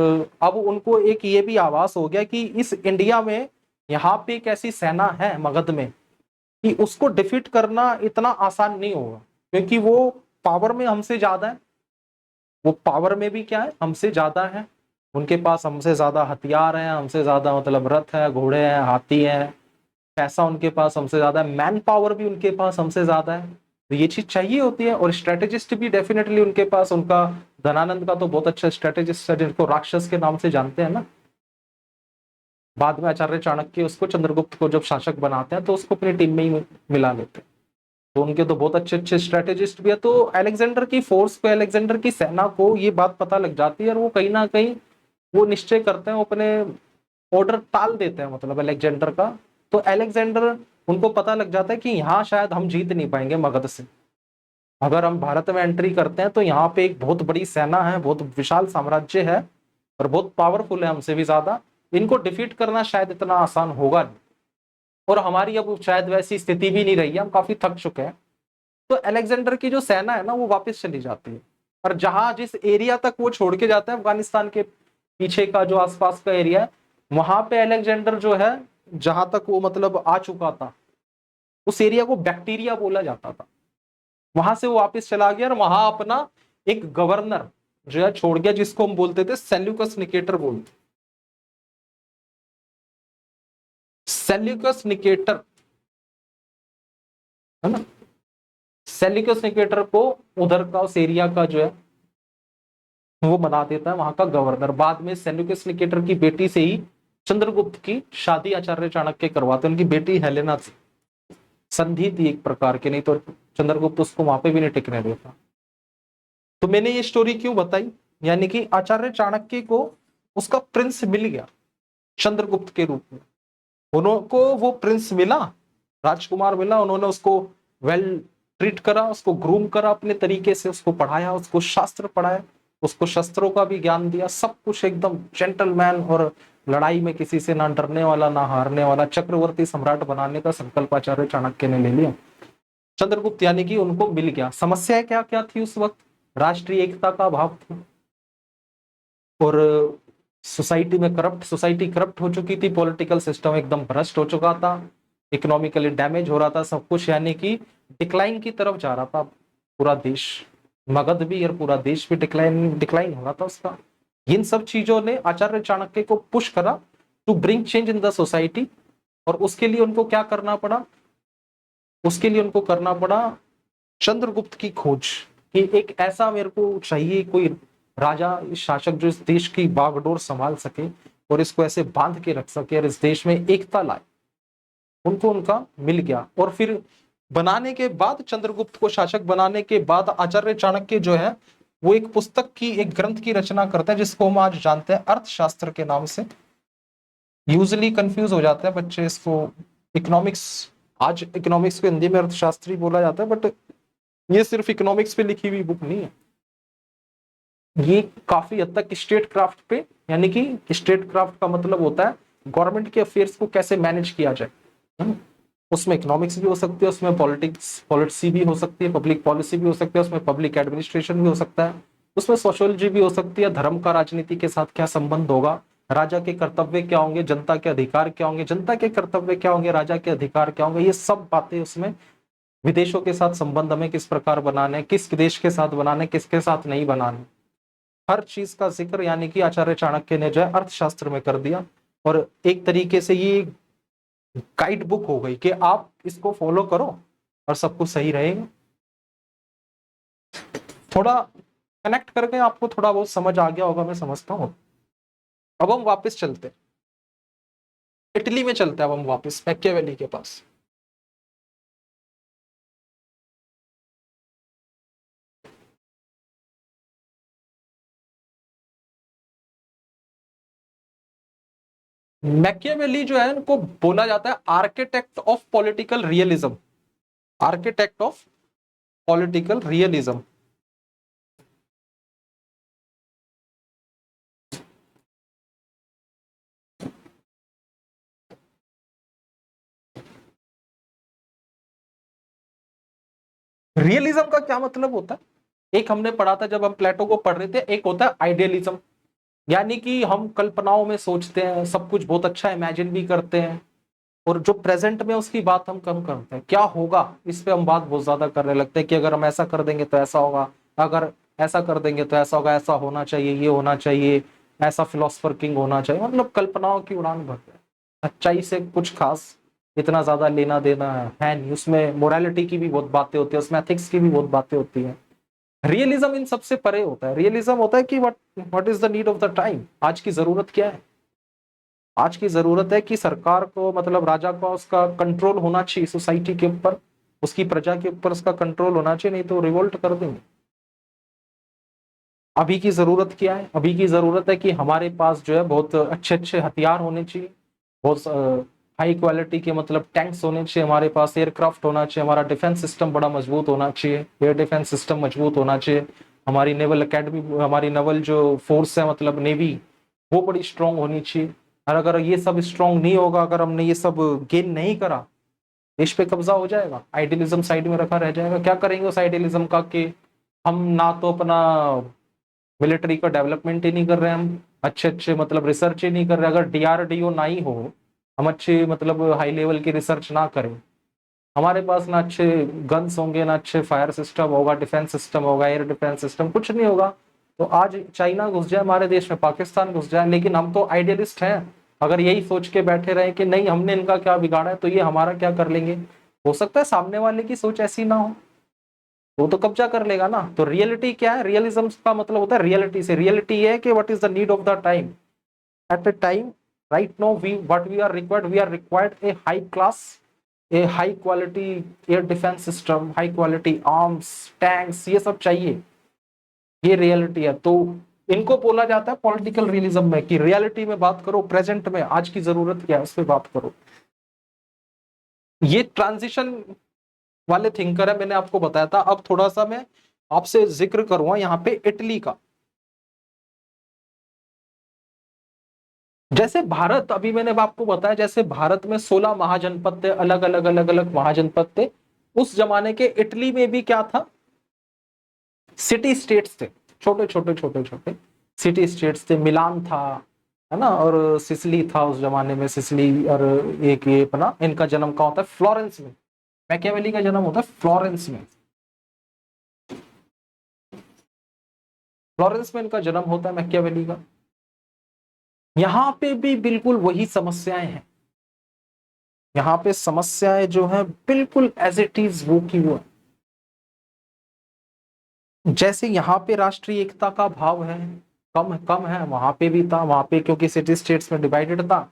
अब उनको एक ये भी आभास हो गया कि इस इंडिया में यहाँ पे एक ऐसी सेना है मगध में कि उसको डिफीट करना इतना आसान नहीं होगा, क्योंकि वो पावर में हमसे ज्यादा है, वो पावर में भी क्या है, हमसे ज्यादा है, उनके पास हमसे ज्यादा हथियार हैं, हमसे ज्यादा मतलब रथ है, घोड़े हैं, हाथी हैं, पैसा उनके पास हमसे ज्यादा है, मैन पावर भी उनके पास हमसे ज्यादा है। तो ये चीज चाहिए होती है, और स्ट्रेटेजिस्ट भी डेफिनेटली उनके पास, उनका धनानंद का तो बहुत अच्छा स्ट्रेटेजिस्ट है जिनको राक्षस के नाम से जानते हैं ना। बाद में आचार्य चाणक्य उसको चंद्रगुप्त को जब शासक बनाते हैं तो उसको अपनी टीम में ही मिला लेते हैं। तो उनके तो बहुत अच्छे अच्छे स्ट्रेटेजिस्ट भी है। तो अलेक्जेंडर की फोर्स को, अलेक्जेंडर की सेना को ये बात पता लग जाती है और वो कहीं ना कहीं वो निश्चय करते हैं, वो अपने ऑर्डर टाल देते हैं मतलब अलेक्जेंडर का। तो अलेक्जेंडर, उनको पता लग जाता है कि यहाँ शायद हम जीत नहीं पाएंगे मगध से, अगर हम भारत में एंट्री करते हैं तो यहाँ पे एक बहुत बड़ी सेना है, बहुत विशाल साम्राज्य है और बहुत पावरफुल है हमसे भी ज्यादा, इनको डिफीट करना शायद इतना आसान होगा नहीं, और हमारी अब शायद वैसी स्थिति भी नहीं रही है, हम काफी थक चुके हैं। तो अलेक्जेंडर की जो सेना है ना वो वापस चली जाती है, और जहां जिस एरिया तक वो छोड़ के जाता है, अफगानिस्तान के पीछे का जो आसपास का एरिया है, वहां पे अलेक्जेंडर जो है, जहां तक वो मतलब आ चुका था, उस एरिया को बैक्टीरिया बोला जाता था, वहां से वो वापस चला गया और वहां अपना एक गवर्नर जो है छोड़ गया, जिसको हम बोलते थे सेल्यूकस निकेटर बोलते, सेल्यूकस निकेटर, है ना। सेल्यूकस निकेटर को उधर का उस एरिया का जो है वो बना देता है वहां का गवर्नर। बाद में सेल्यूकस निकेटर की बेटी से ही चंद्रगुप्त की शादी आचार्य चाणक्य करवाते, उनकी बेटी हेलेना थी, संधि थी एक प्रकार की, नहीं तो चंद्रगुप्त उसको वहां पे भी नहीं टिकने देता। तो मैंने ये स्टोरी क्यों बताई, यानी कि आचार्य चाणक्य को उसका प्रिंस मिल गया चंद्रगुप्त के रूप में, उनको वो प्रिंस मिला, राजकुमार मिला, उन्होंने उसको वेल ट्रीट करा, उसको ग्रूम करा अपने तरीके से, उसको पढ़ाया, उसको शास्त्र पढ़ाया, उसको शस्त्रों का भी ज्ञान दिया, सब कुछ एकदम जेंटलमैन, और लड़ाई में किसी से ना डरने वाला ना हारने वाला चक्रवर्ती सम्राट बनाने का संकल्प आचार्य चाणक्य ने ले लिया। चंद्रगुप्त यानी कि उनको मिल गया। समस्या क्या क्या थी उस वक्त, राष्ट्रीय एकता का अभाव था, और सोसाइटी में करप्ट, सोसाइटी करप्ट हो चुकी थी, पॉलिटिकल सिस्टम एकदम भ्रष्ट हो चुका था, इकोनॉमिकली डैमेज हो रहा था सब कुछ, यानी कि डिक्लाइन की तरफ जा रहा था पूरा देश, मगध भी और पूरा देश भी डिक्लाइन डिक्लाइन हो रहा था उसका। इन सब चीजों ने आचार्य चाणक्य को पुश करा to bring change in the society, और उसके लिए उनको क्या करना पड़ा, उसके लिए उनको करना पड़ा चंद्रगुप्त की खोज, कि एक ऐसा मेरे को चाहिए कोई राजा, शासक जो इस देश की बागडोर संभाल सके और इसको ऐसे बांध के रख सके और इस देश में एकता लाए। उनको उनका मिल गया, और फिर बनाने के बाद, चंद्रगुप्त को शासक बनाने के बाद आचार्य चाणक्य जो है वो एक पुस्तक की, एक ग्रंथ की रचना करते हैं जिसको हम आज जानते हैं अर्थशास्त्र के नाम से। यूजली कंफ्यूज हो जाते हैं बच्चे इसको, इकोनॉमिक्स, आज इकोनॉमिक्स को हिंदी में अर्थशास्त्री बोला जाता है, बट ये सिर्फ इकोनॉमिक्स पे लिखी हुई बुक नहीं है, ये काफी हद तक स्टेट क्राफ्ट पे, यानी कि स्टेट क्राफ्ट का मतलब होता है गवर्नमेंट के अफेयर्स को कैसे मैनेज किया जाए, है ना? उसमें इकोनॉमिक्स भी हो सकती है, उसमें पॉलिटिक्स पॉलिसी भी हो सकती है, पब्लिक पॉलिसी भी हो सकती है, उसमें पब्लिक एडमिनिस्ट्रेशन भी हो सकता है, उसमें सोशियोलॉजी भी हो सकती है, धर्म का राजनीति के साथ क्या संबंध होगा, राजा के कर्तव्य क्या होंगे, जनता के अधिकार क्या होंगे, जनता के कर्तव्य क्या होंगे, राजा के अधिकार क्या होंगे, ये सब बातें उसमें, विदेशों के साथ संबंध हमें किस प्रकार बनाने, किस देश के साथ बनाने, किसके साथ नहीं बनाने, हर चीज का जिक्र यानी कि आचार्य चाणक्य ने जो है अर्थशास्त्र में कर दिया। और एक तरीके से ये गाइड बुक हो गई कि आप इसको फॉलो करो और सब कुछ सही रहेगा। थोड़ा कनेक्ट करके आपको थोड़ा बहुत समझ आ गया होगा, मैं समझता हूँ। अब हम वापस चलते हैं, इटली में चलते हैं अब हम वापस मैकियावेली के पास। मैकियावेली जो है उनको बोला जाता है architect of political realism, architect of political realism. Realism का क्या मतलब होता है, एक हमने पढ़ा था जब हम प्लेटो को पढ़ रहे थे, एक होता है आइडियलिज्म, यानी कि हम कल्पनाओं में सोचते हैं, सब कुछ बहुत अच्छा इमेजिन भी करते हैं, और जो प्रेजेंट में उसकी बात हम कम करते हैं, क्या होगा इस पे हम बात बहुत ज्यादा करने लगते हैं कि अगर हम ऐसा कर देंगे तो ऐसा होगा, अगर ऐसा कर देंगे तो ऐसा होगा, ऐसा होना चाहिए, ये होना चाहिए, ऐसा फिलोसफर किंग होना चाहिए, मतलब कल्पनाओं की उड़ान भरते हैं। सच्चाई से कुछ खास इतना ज्यादा लेना देना है नहीं, उसमें मोरालिटी की भी बहुत बातें होती है, उसमें एथिक्स की भी बहुत बातें होती है। रियलिज्म इन सबसे परे होता है, रियलिज्म होता है कि what is the need of the time, आज की जरूरत क्या है। आज की जरूरत है कि सरकार को, मतलब राजा को, उसका कंट्रोल होना चाहिए सोसाइटी के ऊपर, उसकी प्रजा के ऊपर उसका कंट्रोल होना चाहिए, नहीं तो रिवोल्ट कर देंगे। अभी की जरूरत क्या है, अभी की जरूरत है कि हमारे पास जो है बहुत अच्छे अच्छे हथियार होने चाहिए, बहुत हाई क्वालिटी के, मतलब टैंक्स होने चाहिए हमारे पास, एयरक्राफ्ट होना चाहिए, हमारा डिफेंस सिस्टम बड़ा मजबूत होना चाहिए, एयर डिफेंस सिस्टम मजबूत होना चाहिए, हमारी नेवल अकेडमी, हमारी नेवल जो फोर्स है, मतलब नेवी, वो बड़ी स्ट्रांग होनी चाहिए। और अगर ये सब स्ट्रांग नहीं होगा, अगर हमने ये सब गेन नहीं करा, देश पे कब्जा हो जाएगा, आइडियलिज्म साइड में रखा रह जाएगा। क्या करेंगे उस आइडियलिज्म का कि हम ना तो अपना मिलिट्री का डेवलपमेंट ही नहीं कर रहे हैं, हम अच्छे अच्छे मतलब रिसर्च ही नहीं कर रहे, अगर डीआरडीओ ना ही हो, हम अच्छे मतलब हाई लेवल की रिसर्च ना करें, हमारे पास ना अच्छे गन्स होंगे, ना अच्छे फायर सिस्टम होगा, डिफेंस सिस्टम होगा, एयर डिफेंस सिस्टम, कुछ नहीं होगा, तो आज चाइना घुस जाए हमारे देश में, पाकिस्तान घुस जाए, लेकिन हम तो आइडियलिस्ट हैं, अगर यही सोच के बैठे रहे कि नहीं हमने इनका क्या बिगाड़ा है तो ये हमारा क्या कर लेंगे, हो सकता है सामने वाले की सोच ऐसी ना हो, वो तो कब्जा कर लेगा ना। तो रियलिटी क्या है, रियलिज्म का मतलब होता है रियलिटी से, रियलिटी है कि what is the need of the time at the time, right now we what we are required a high class, a high quality air defense system, high quality arms, tanks, ये सब चाहिए, ये reality है। तो इनको बोला जाता है पॉलिटिकल रियलिज्म में कि रियलिटी में बात करो, प्रेजेंट में आज की जरूरत क्या है उस पर बात करो। ये ट्रांजिशन वाले थिंकर है, मैंने आपको बताया था। अब थोड़ा सा मैं आपसे जिक्र करूंगा यहाँ पे इटली का। जैसे भारत, अभी मैंने आपको बताया, जैसे भारत में 16 महाजनपद थे, अलग अलग महाजनपद थे, उस जमाने के इटली में भी क्या था, सिटी स्टेट्स थे, छोटे छोटे सिटी स्टेट्स थे, मिलान था, है ना, और सिसिली था उस जमाने में, सिसिली, और एक ये अपना, इनका जन्म कहाँ होता है, फ्लोरेंस में, मैकियावेली का जन्म होता है फ्लोरेंस में, फ्लोरेंस में इनका जन्म होता है मैकियावेली का। यहाँ पे भी बिल्कुल वही समस्याएं हैं, यहाँ पे समस्याएं जो है बिल्कुल एज इट इज वो की वो है। जैसे यहाँ पे राष्ट्रीय एकता का भाव है, कम कम है, वहां पे भी था, वहां पे क्योंकि सिटी स्टेट्स में डिवाइडेड था,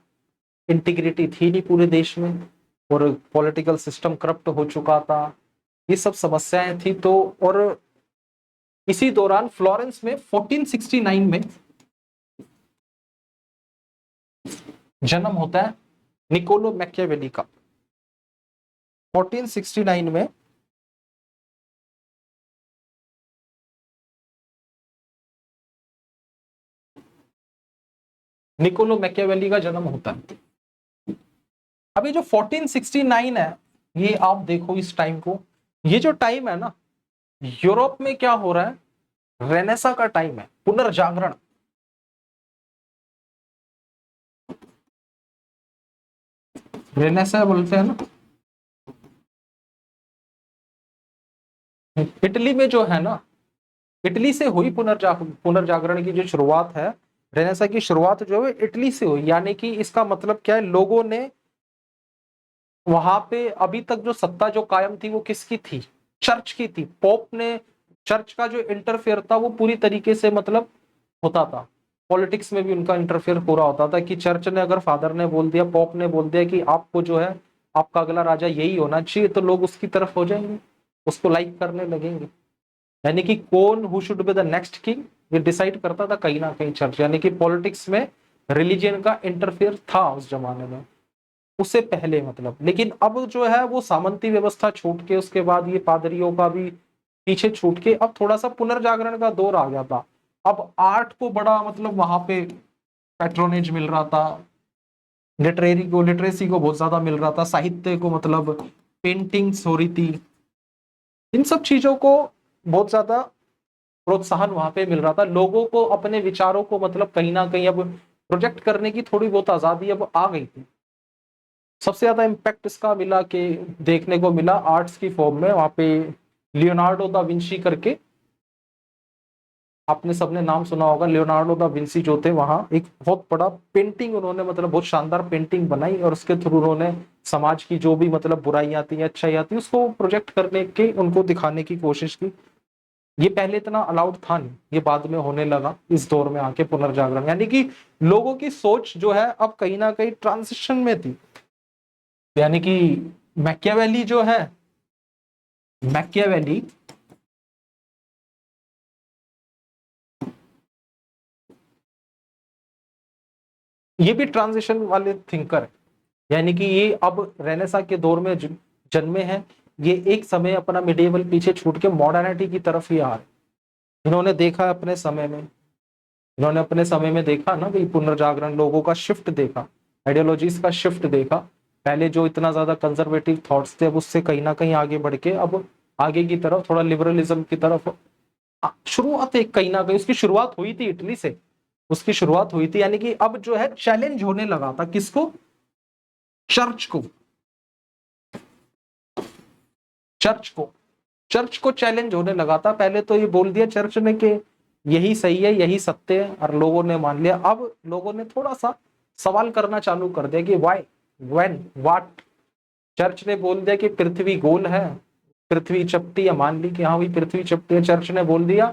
इंटीग्रिटी थी नहीं पूरे देश में, और पॉलिटिकल सिस्टम करप्ट हो चुका था, ये सब समस्याएं थी। तो और इसी दौरान फ्लोरेंस में 1469 में जन्म होता है निकोलो मैकियावेली का। 1469 में निकोलो मैकियावेली का जन्म होता है। अभी जो 1469 है, ये आप देखो इस टाइम को, ये जो टाइम है ना, यूरोप में क्या हो रहा है, रेनेसा का टाइम है, पुनर्जागरण। रेनेसा बोलते हैं ना, इटली में जो है ना, इटली से हुई पुनर्जागरण की जो शुरुआत है, रेनेसा की शुरुआत जो है इटली से हुई, यानी कि इसका मतलब क्या है, लोगों ने वहां पे, अभी तक जो सत्ता जो कायम थी वो किसकी थी, चर्च की थी, पोप ने चर्च का जो इंटरफेयर था वो पूरी तरीके से मतलब होता था। पॉलिटिक्स में भी उनका इंटरफेयर पूरा होता था कि चर्च ने अगर फादर ने बोल दिया, पॉप ने बोल दिया कि आपको जो है आपका अगला राजा यही होना चाहिए, तो लोग उसकी तरफ हो जाएंगे, उसको लाइक करने लगेंगे। यानी कि कौन who should be the next king, ये डिसाइड करता था कहीं ना कहीं चर्च। यानी कि पॉलिटिक्स में रिलीजियन का इंटरफेयर था उस जमाने में, उससे पहले मतलब। लेकिन अब जो है वो सामंती व्यवस्था छूट के, उसके बाद ये पादरियों का भी पीछे छूट के अब थोड़ा सा पुनर्जागरण का दौर आ गया था। अब आर्ट को बड़ा मतलब वहां पे पैट्रोनेज मिल रहा था, लिटरेसी को बहुत ज्यादा मिल रहा था, साहित्य को मतलब पेंटिंग्स हो रही थी, इन सब चीजों को बहुत ज्यादा प्रोत्साहन वहां पे मिल रहा था। लोगों को अपने विचारों को मतलब कहीं ना कहीं अब प्रोजेक्ट करने की थोड़ी बहुत आजादी अब आ गई थी। सबसे ज्यादा इम्पैक्ट इसका मिला कि देखने को मिला आर्ट्स की फॉर्म में, वहां पे लियोनार्डो दा विंची करके, आपने सबने नाम सुना होगा, लियोनार्डो दा विंसी जो थे, वहां एक बहुत बड़ा पेंटिंग उन्होंने मतलब बहुत शानदार पेंटिंग बनाई, और उसके थ्रू उन्होंने समाज की जो भी मतलब बुराइयां थी अच्छाई थी उसको प्रोजेक्ट करने के, उनको दिखाने की कोशिश की। ये पहले इतना अलाउड था नहीं, ये बाद में होने लगा इस दौर में आके पुनर्जागरण। यानी कि लोगों की सोच जो है अब कहीं ना कहीं ट्रांजिशन में थी। यानी कि मैकियावेली जो है, मैकियावेली ये भी ट्रांजिशन वाले थिंकर है। यानी कि ये अब रेनेसा के दौर में जन्मे हैं। ये एक समय अपना मिडिएवल पीछे छूट के मॉडर्निटी की तरफ ही आ रहे। इन्होंने देखा अपने समय में, इन्होंने अपने समय में देखा ना भाई पुनर्जागरण, लोगों का शिफ्ट देखा, आइडियोलॉजीज का शिफ्ट देखा। पहले जो इतना ज्यादा कंजर्वेटिव थॉट्स थे अब उससे कहीं ना कहीं आगे बढ़ के अब आगे की तरफ थोड़ा लिबरलिज्म की तरफ शुरुआत, एक कहीं ना कहीं उसकी शुरुआत हुई थी इटली से, उसकी शुरुआत हुई थी। यानी कि अब जो है चैलेंज होने लगा था किसको, चर्च को, चर्च को, चर्च को चैलेंज होने लगा था। पहले तो ये बोल दिया चर्च ने कि यही सही है, यही सत्य है, और लोगों ने मान लिया। अब लोगों ने थोड़ा सा सवाल करना चालू कर दिया कि व्हाई, व्हेन, व्हाट। चर्च ने बोल दिया कि पृथ्वी गोल है, पृथ्वी चपटी है, मान ली कि हाँ भाई पृथ्वी चपटी है। चर्च ने बोल दिया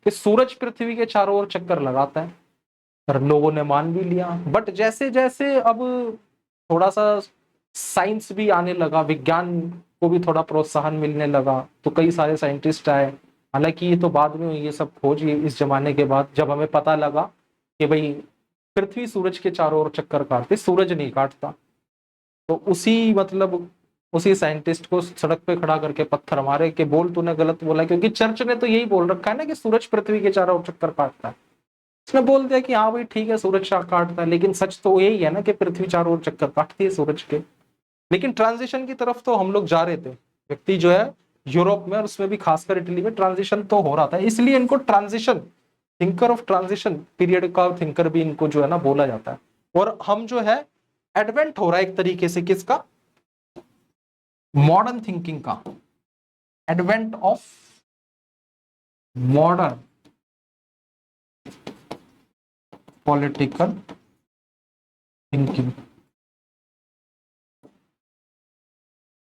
कि सूरज पृथ्वी के चारों ओर चक्कर लगाता है, और लोगों ने मान भी लिया। बट जैसे जैसे अब थोड़ा सा साइंस भी आने लगा, विज्ञान को भी थोड़ा प्रोत्साहन मिलने लगा, तो कई सारे साइंटिस्ट आए। हालांकि ये तो बाद में हुई ये सब खोज, ये इस जमाने के बाद जब हमें पता लगा कि भाई पृथ्वी सूरज के चारों ओर चक्कर काटती, सूरज नहीं काटता। तो उसी मतलब उसी साइंटिस्ट को सड़क पे खड़ा करके पत्थर मारे कि बोल तूने गलत बोला, क्योंकि चर्च ने तो यही बोल रखा है ना कि सूरज पृथ्वी के चारों ओर चक्कर काटता है। उसने बोल दिया कि हाँ भाई ठीक है सूरज काटता है, लेकिन सच तो यही है ना कि पृथ्वी चारों ओर चक्कर काटती है सूरज के। लेकिन ट्रांजिशन की तरफ तो हम लोग जा रहे थे, व्यक्ति जो है यूरोप में और उसमें भी खासकर इटली में ट्रांजिशन तो हो रहा था, इसलिए इनको transition, thinker of transition period का थिंकर भी इनको जो है ना बोला जाता है। और हम जो है एडवेंट हो रहा है एक तरीके से किसका, मॉडर्न थिंकिंग का, advent of modern political thinking.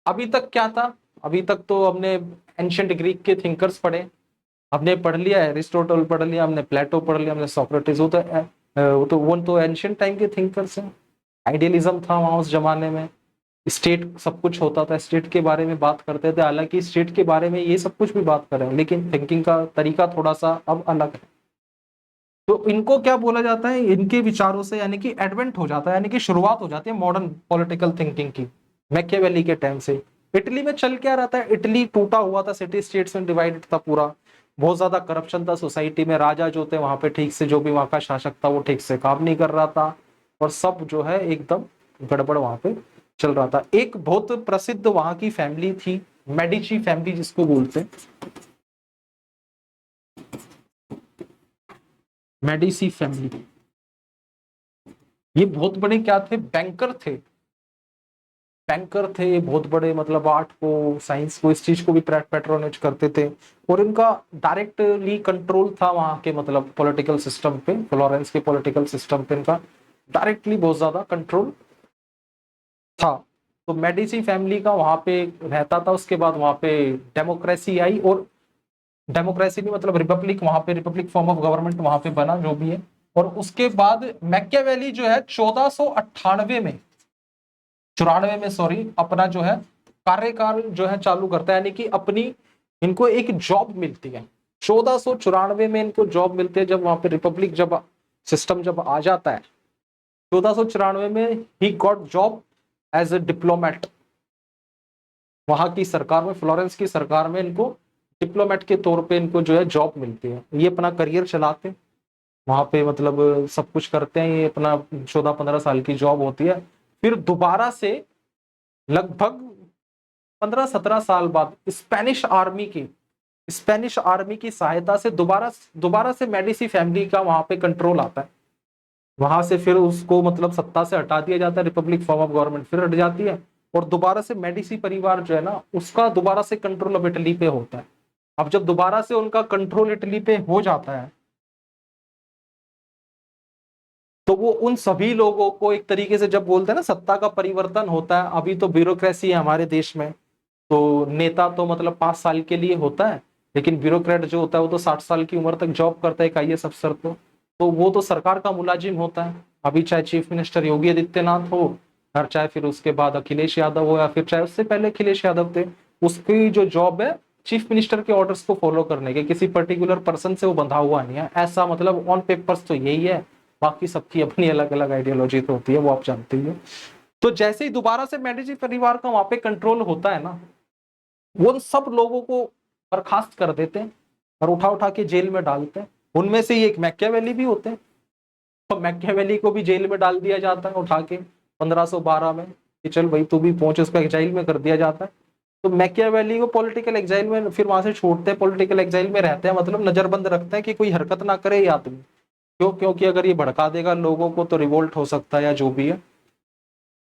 अभी तक क्या था, अभी तक तो हमने एंशियंट ग्रीक के थिंकर्स पढ़े, हमने पढ़ लिया एरिस्टोटल पढ़ लिया, हमने प्लेटो पढ़ लिया, हमने सोक्रेटिस, वो तो एंशियंट टाइम के थिंकर्स हैं। आइडियलिज्म था वहां उस जमाने में, स्टेट सब कुछ होता था, स्टेट के बारे में बात करते थे। हालांकि स्टेट के बारे में ये सब कुछ भी बात कर रहे हैं, लेकिन थिंकिंग का तरीका थोड़ा सा अब अलग है। तो इनको क्या बोला जाता है, इनके विचारों से यानी कि एडवेंट हो जाता है, यानी कि शुरुआत हो जाती है मॉडर्न पॉलिटिकल थिंकिंग की मैकियावेली के टाइम से। इटली में चल क्या रहा था, इटली टूटा हुआ था, सिटी स्टेट्स में डिवाइडेड था पूरा, बहुत ज्यादा करप्शन था सोसाइटी में, राजा जो थे वहां पे ठीक से, जो भी वहां का शासक था वो ठीक से काम नहीं कर रहा था, और सब जो है एकदम गड़बड़ वहां पे चल रहा था। एक बहुत प्रसिद्ध वहां की फैमिली थी, मेडिची फैमिली जिसको बोलते हैं, मेडिसी फैमिली। ये बहुत बड़े क्या थे, बैंकर थे, बैंकर थे ये बहुत बड़े, मतलब आर्ट को, साइंस को, इस चीज को भी पैट्रोनेज करते थे। और इनका डायरेक्टली कंट्रोल था वहां के मतलब पॉलिटिकल सिस्टम पे, फ्लोरेंस के पॉलिटिकल सिस्टम पे इनका डायरेक्टली बहुत ज्यादा कंट्रोल था। तो मेडिसी फैमिली का वहां पे रहता था, उसके बाद वहां पे डेमोक्रेसी आई, और डेमोक्रेसी नहीं मतलब रिपब्लिक, वहां पे रिपब्लिक फॉर्म ऑफ गवर्नमेंट वहां पे बना जो भी है। और उसके बाद मैकियावेली जो है 1498 में, 94 में सॉरी, अपना जो है कार्यकाल जो है चालू करता है, यानी कि अपनी इनको एक जॉब मिलती है 1494 में, इनको जॉब मिलती है जब वहां पे रिपब्लिक जब सिस्टम जब आ जाता है 1494 में ही got job as a diplomat. वहां की सरकार में, फ्लोरेंस की सरकार में इनको डिप्लोमेट के तौर पे इनको जो है जॉब मिलती है। ये अपना करियर चलाते हैं वहां पे, मतलब सब कुछ करते हैं, ये अपना 14-15 साल की जॉब होती है। फिर दोबारा से लगभग 15-17 साल बाद स्पेनिश आर्मी की सहायता से दोबारा से मेडिसी फैमिली का वहां पे कंट्रोल आता है। वहां से फिर उसको मतलब सत्ता से हटा दिया जाता है, रिपब्लिक फॉर्म ऑफ गवर्नमेंट फिर हट जाती है, और दोबारा से मेडिसी परिवार जो है ना उसका दोबारा से कंट्रोल अब इटली पे होता है। अब जब दोबारा से उनका कंट्रोल इटली पे हो जाता है तो वो उन सभी लोगों को एक तरीके से, जब बोलते हैं ना सत्ता का परिवर्तन होता है, अभी तो ब्यूरोक्रेसी है हमारे देश में, तो नेता तो मतलब 5 साल के लिए होता है, लेकिन ब्यूरोक्रेट जो होता है वो तो 60 साल की उम्र तक जॉब करता है एक IAS अफसर। तो वो तो सरकार का मुलाजिम होता है। अभी चाहे चीफ मिनिस्टर योगी आदित्यनाथ हो, और चाहे फिर उसके बाद अखिलेश यादव हो, या फिर चाहे उससे पहले अखिलेश यादव थे, उसकी जो जॉब है चीफ मिनिस्टर के ऑर्डर्स को फॉलो करने के, किसी पर्टिकुलर पर्सन से वो बंधा हुआ नहीं है ऐसा, मतलब ऑन पेपर्स तो यही है, बाकी सबकी अपनी अलग अलग आइडियोलॉजी तो होती है, वो आप जानते ही हो। तो जैसे ही दोबारा से मेडिसी परिवार का वहां पे कंट्रोल होता है ना, उन सब लोगों को बर्खास्त कर देते हैं और उठा उठा के जेल में डालते हैं। उनमें से ही एक मैकियावेली भी होते हैं, तो मैकियावेली को भी जेल में डाल दिया जाता है उठा के 1512 में, कि चल भाई तू भी पहुंच, उसको एग्जाइल में कर दिया जाता है। तो मैकियावेली को पॉलिटिकल एग्जाइल में फिर वहां से छोड़ते हैं, पॉलिटिकल एग्जाइल में रहते हैं, मतलब नजरबंद रखते हैं कि कोई हरकत ना करे ये आदमी, क्यों? क्योंकि अगर ये भड़का देगा लोगों को तो रिवोल्ट हो सकता है या जो भी है।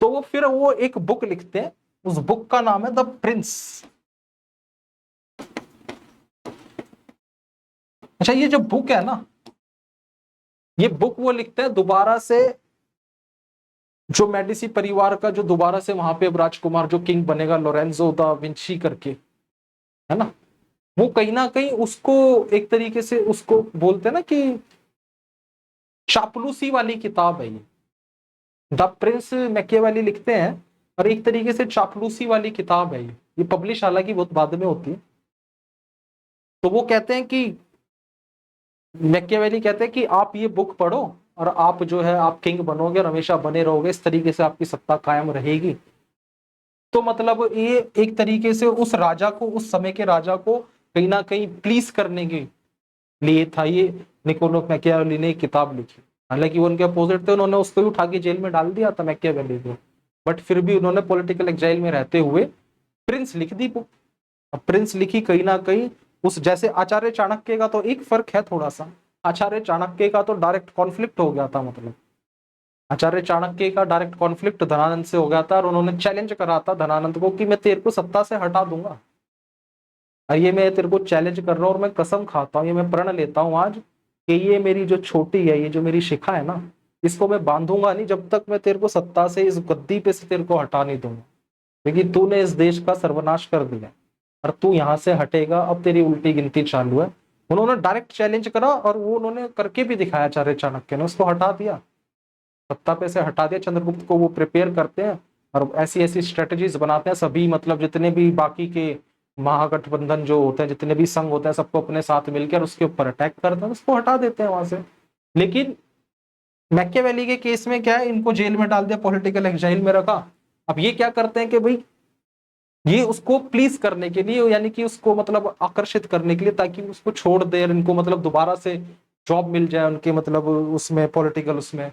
तो वो फिर वो एक बुक लिखते हैं, उस बुक का नाम है द प्रिंस। अच्छा, ये जो बुक है ना, ये बुक वो लिखते हैं दोबारा से, जो मेडिसी परिवार का जो दोबारा से वहां पे अब राजकुमार जो किंग बनेगा, लोरेंजो दा विंची करके, है ना, वो कहीं ना कहीं उसको एक तरीके से उसको बोलते हैं ना कि चापलूसी वाली किताब है ये। द प्रिंस मैकियावेली लिखते हैं, और एक तरीके से चापलूसी वाली किताब है ये पब्लिश हालांकि बहुत बाद में होती है। तो वो कहते हैं कि मैकियावेली कहते हैं कि आप ये बुक पढ़ो और आप जो है आप किंग बनोगे और हमेशा बने रहोगे, इस तरीके से आपकी सत्ता कायम रहेगी। तो मतलब ये एक तरीके से उस राजा को, उस समय के राजा को कहीं ना कहीं प्लीज करने के लिए था ये, निकोलो मैकियावेली ने एक किताब लिखी। हालांकि वो उनके अपोजिट थे, उन्होंने उसको भी उठा के जेल में डाल दिया था मैकियावेली को, बट फिर भी उन्होंने पॉलिटिकल एग्जाइल में रहते हुए प्रिंस लिख दी बुक। अब प्रिंस लिखी कहीं ना कहीं उस, जैसे आचार्य चाणक्य का तो एक फर्क है थोड़ा सा, आचार्य चाणक्य का तो डायरेक्ट कॉन्फ्लिक्ट हो गया था, मतलब आचार्य चाणक्य का डायरेक्ट कॉन्फ्लिक्ट धनानंद से हो गया था, और उन्होंने चैलेंज करा था धनानंद को कि मैं तेरे को सत्ता से हटा दूंगा, और ये मैं तेरे को चैलेंज कर रहा हूँ और मैं कसम खाता हूँ, ये मैं प्रण लेता हूँ आज कि ये मेरी जो छोटी है, ये जो मेरी शिखा है ना, इसको मैं बांधूंगा नहीं जब तक मैं तेरे को सत्ता से, इस गद्दी पे से तेरे को हटा नहीं दूंगा, क्योंकि तूने इस देश का सर्वनाश कर दिया और तू यहाँ से हटेगा, अब तेरी उल्टी गिनती चालू है। उन्होंने डायरेक्ट चैलेंज करा और वो उन्होंने करके भी दिखाया, आचार्य चाणक्य ने उसको हटा दिया, सत्ता पे से हटा दिया। चंद्रगुप्त को वो प्रिपेयर करते हैं और ऐसी ऐसी स्ट्रेटजीज बनाते हैं, सभी मतलब जितने भी बाकी के महागठबंधन जो होते हैं, जितने भी संघ होते हैं, सबको अपने साथ मिलकर उसके ऊपर अटैक करते हैं, उसको हटा देते हैं वहां से। लेकिन मैकियावेली के केस में क्या है, इनको जेल में डाल दिया, पॉलिटिकल एक्साइल में रखा। अब ये क्या करते हैं कि भाई ये उसको प्लीज करने के लिए, यानी कि उसको मतलब आकर्षित करने के लिए, ताकि उसको छोड़ दे, इनको मतलब दोबारा से जॉब मिल जाए उनके, मतलब उसमें पॉलिटिकल उसमें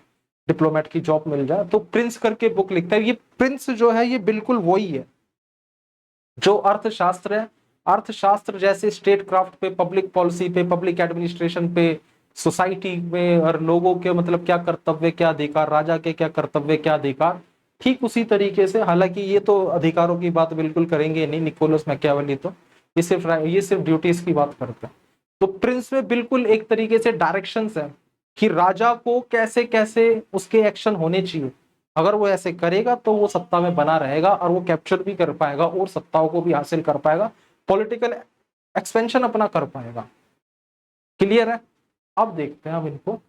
डिप्लोमेट की जॉब मिल जाए, तो प्रिंस करके बुक लिखता है। ये प्रिंस जो है ये बिल्कुल वही है जो अर्थशास्त्र है, अर्थशास्त्र जैसे स्टेट क्राफ्ट पे, पब्लिक पॉलिसी पे, पब्लिक एडमिनिस्ट्रेशन पे, सोसाइटी में और लोगों के मतलब क्या कर्तव्य क्या अधिकार, राजा के क्या कर्तव्य क्या अधिकार, ठीक उसी तरीके से। हालांकि ये तो अधिकारों की बात बिल्कुल करेंगे नहीं निकोलस मैकियावेली, तो ये सिर्फ ड्यूटीज की बात करते हैं। तो प्रिंस में बिल्कुल एक तरीके से डायरेक्शंस है कि राजा को कैसे कैसे उसके एक्शन होने चाहिए, अगर वो ऐसे करेगा तो वो सत्ता में बना रहेगा और वो कैप्चर भी कर पाएगा और सत्ताओं को भी हासिल कर पाएगा। पॉलिटिकल एक्सपेंशन अपना कर पाएगा। क्लियर है? अब देखते हैं हम इनको।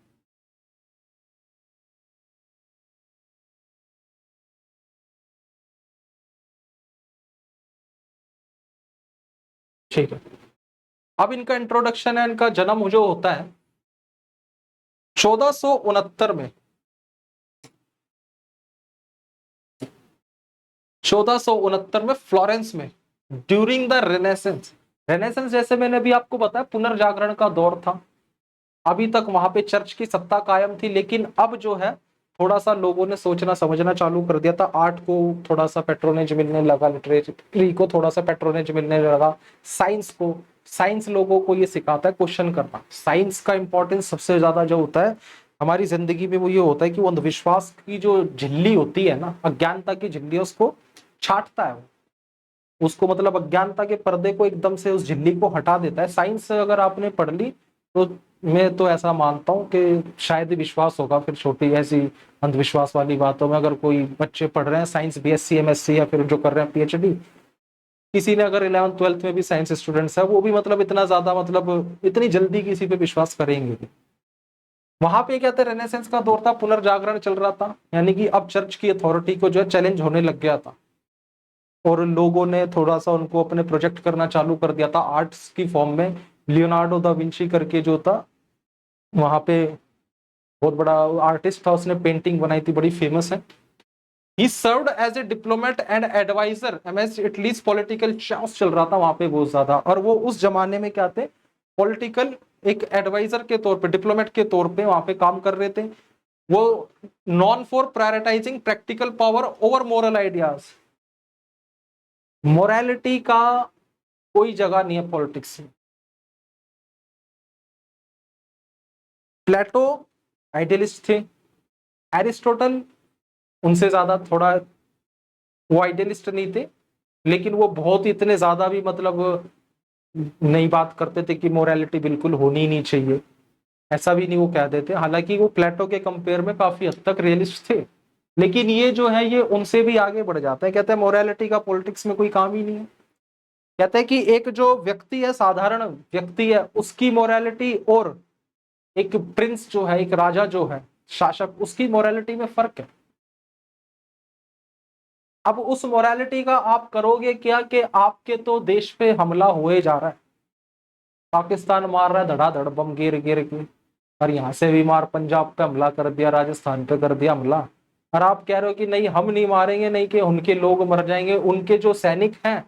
ठीक है, अब इनका इंट्रोडक्शन है। इनका जन्म जो होता है 1469 में, 1469 में फ्लोरेंस में, ड्यूरिंग द रेनेसेंस। रेनेसेंस जैसे मैंने अभी आपको बताया पुनर्जागरण का दौर था। अभी तक वहां पे चर्च की सत्ता कायम थी, लेकिन अब जो है थोड़ा सा लोगों ने सोचना समझना चालू कर दिया था। आर्ट को थोड़ा सा पेट्रोनेज मिलने लगा, लिटरेचर को थोड़ा सा पेट्रोनेज मिलने लगा, साइंस को। साइंस लोगों को ये सिखाता है क्वेश्चन करना। साइंस का इंपॉर्टेंस सबसे ज्यादा जो होता है हमारी जिंदगी में वो ये होता है कि वो अंधविश्वास की जो झिल्ली होती है ना, अज्ञानता की झिल्ली, उसको छाटता है। उसको मतलब अज्ञानता के पर्दे को एकदम से उस झिल्ली को हटा देता है। साइंस अगर आपने पढ़ ली तो मैं तो ऐसा मानता हूं कि शायद ही विश्वास होगा फिर छोटी ऐसी अंधविश्वास वाली बातों में। अगर कोई बच्चे पढ़ रहे हैं साइंस, बीएससी, एमएससी, या फिर जो कर रहे हैं पीएचडी, किसी ने अगर 11th 12th में भी साइंस स्टूडेंट्स है, वो भी मतलब इतना ज्यादा मतलब इतनी जल्दी किसी पे विश्वास करेंगे। वहां पे क्या था, रेनेसेंस का दौर था, पुनर्जागरण चल रहा था, यानी कि अब चर्च की अथॉरिटी को जो है चैलेंज होने लग गया था। और लोगों ने थोड़ा सा उनको अपने प्रोजेक्ट करना चालू कर दिया था आर्ट्स की फॉर्म में। लियोनार्डो दा विंची करके जो था वहां पे बहुत बड़ा आर्टिस्ट था, उसने पेंटिंग बनाई थी, बड़ी फेमस है। He served as a diplomat and advisor amidst Italy's political chance चल रहा था वहां पे बहुत ज्यादा। और वो उस जमाने में क्या थे, पॉलिटिकल एक एडवाइजर के तौर पे, डिप्लोमेट के तौर पे वहां पे काम कर रहे थे। वो non for prioritising practical power over moral ideas. Morality का कोई जगह नहीं है पॉलिटिक्स में। प्लेटो आइडियलिस्ट थे, एरिस्टोटल उनसे ज्यादा थोड़ा, वो आइडियलिस्ट नहीं थे, लेकिन वो बहुत इतने ज्यादा भी मतलब नहीं बात करते थे कि मोरालिटी बिल्कुल होनी ही नहीं चाहिए, ऐसा भी नहीं वो कह देते। हालांकि वो प्लेटो के कंपेयर में काफी हद तक रियलिस्ट थे, लेकिन ये जो है ये उनसे भी आगे बढ़ जाता है। कहते हैं मोरालिटी का पॉलिटिक्स में कोई काम ही नहीं है। कहते हैं कि एक जो व्यक्ति है, साधारण व्यक्ति है, उसकी मोरालिटी और एक प्रिंस जो है, एक राजा जो है, शासक, उसकी मोरालिटी में फर्क है। अब उस मोरालिटी का आप करोगे क्या कि आपके तो देश पे हमला हुए जा रहा है, पाकिस्तान मार रहा है धड़ाधड़ बम गिर गिर के, और यहां से भी मार, पंजाब पे हमला कर दिया, राजस्थान पे कर दिया हमला, और आप कह रहे हो कि नहीं हम नहीं मारेंगे, नहीं कि उनके लोग मर जाएंगे। उनके जो सैनिक हैं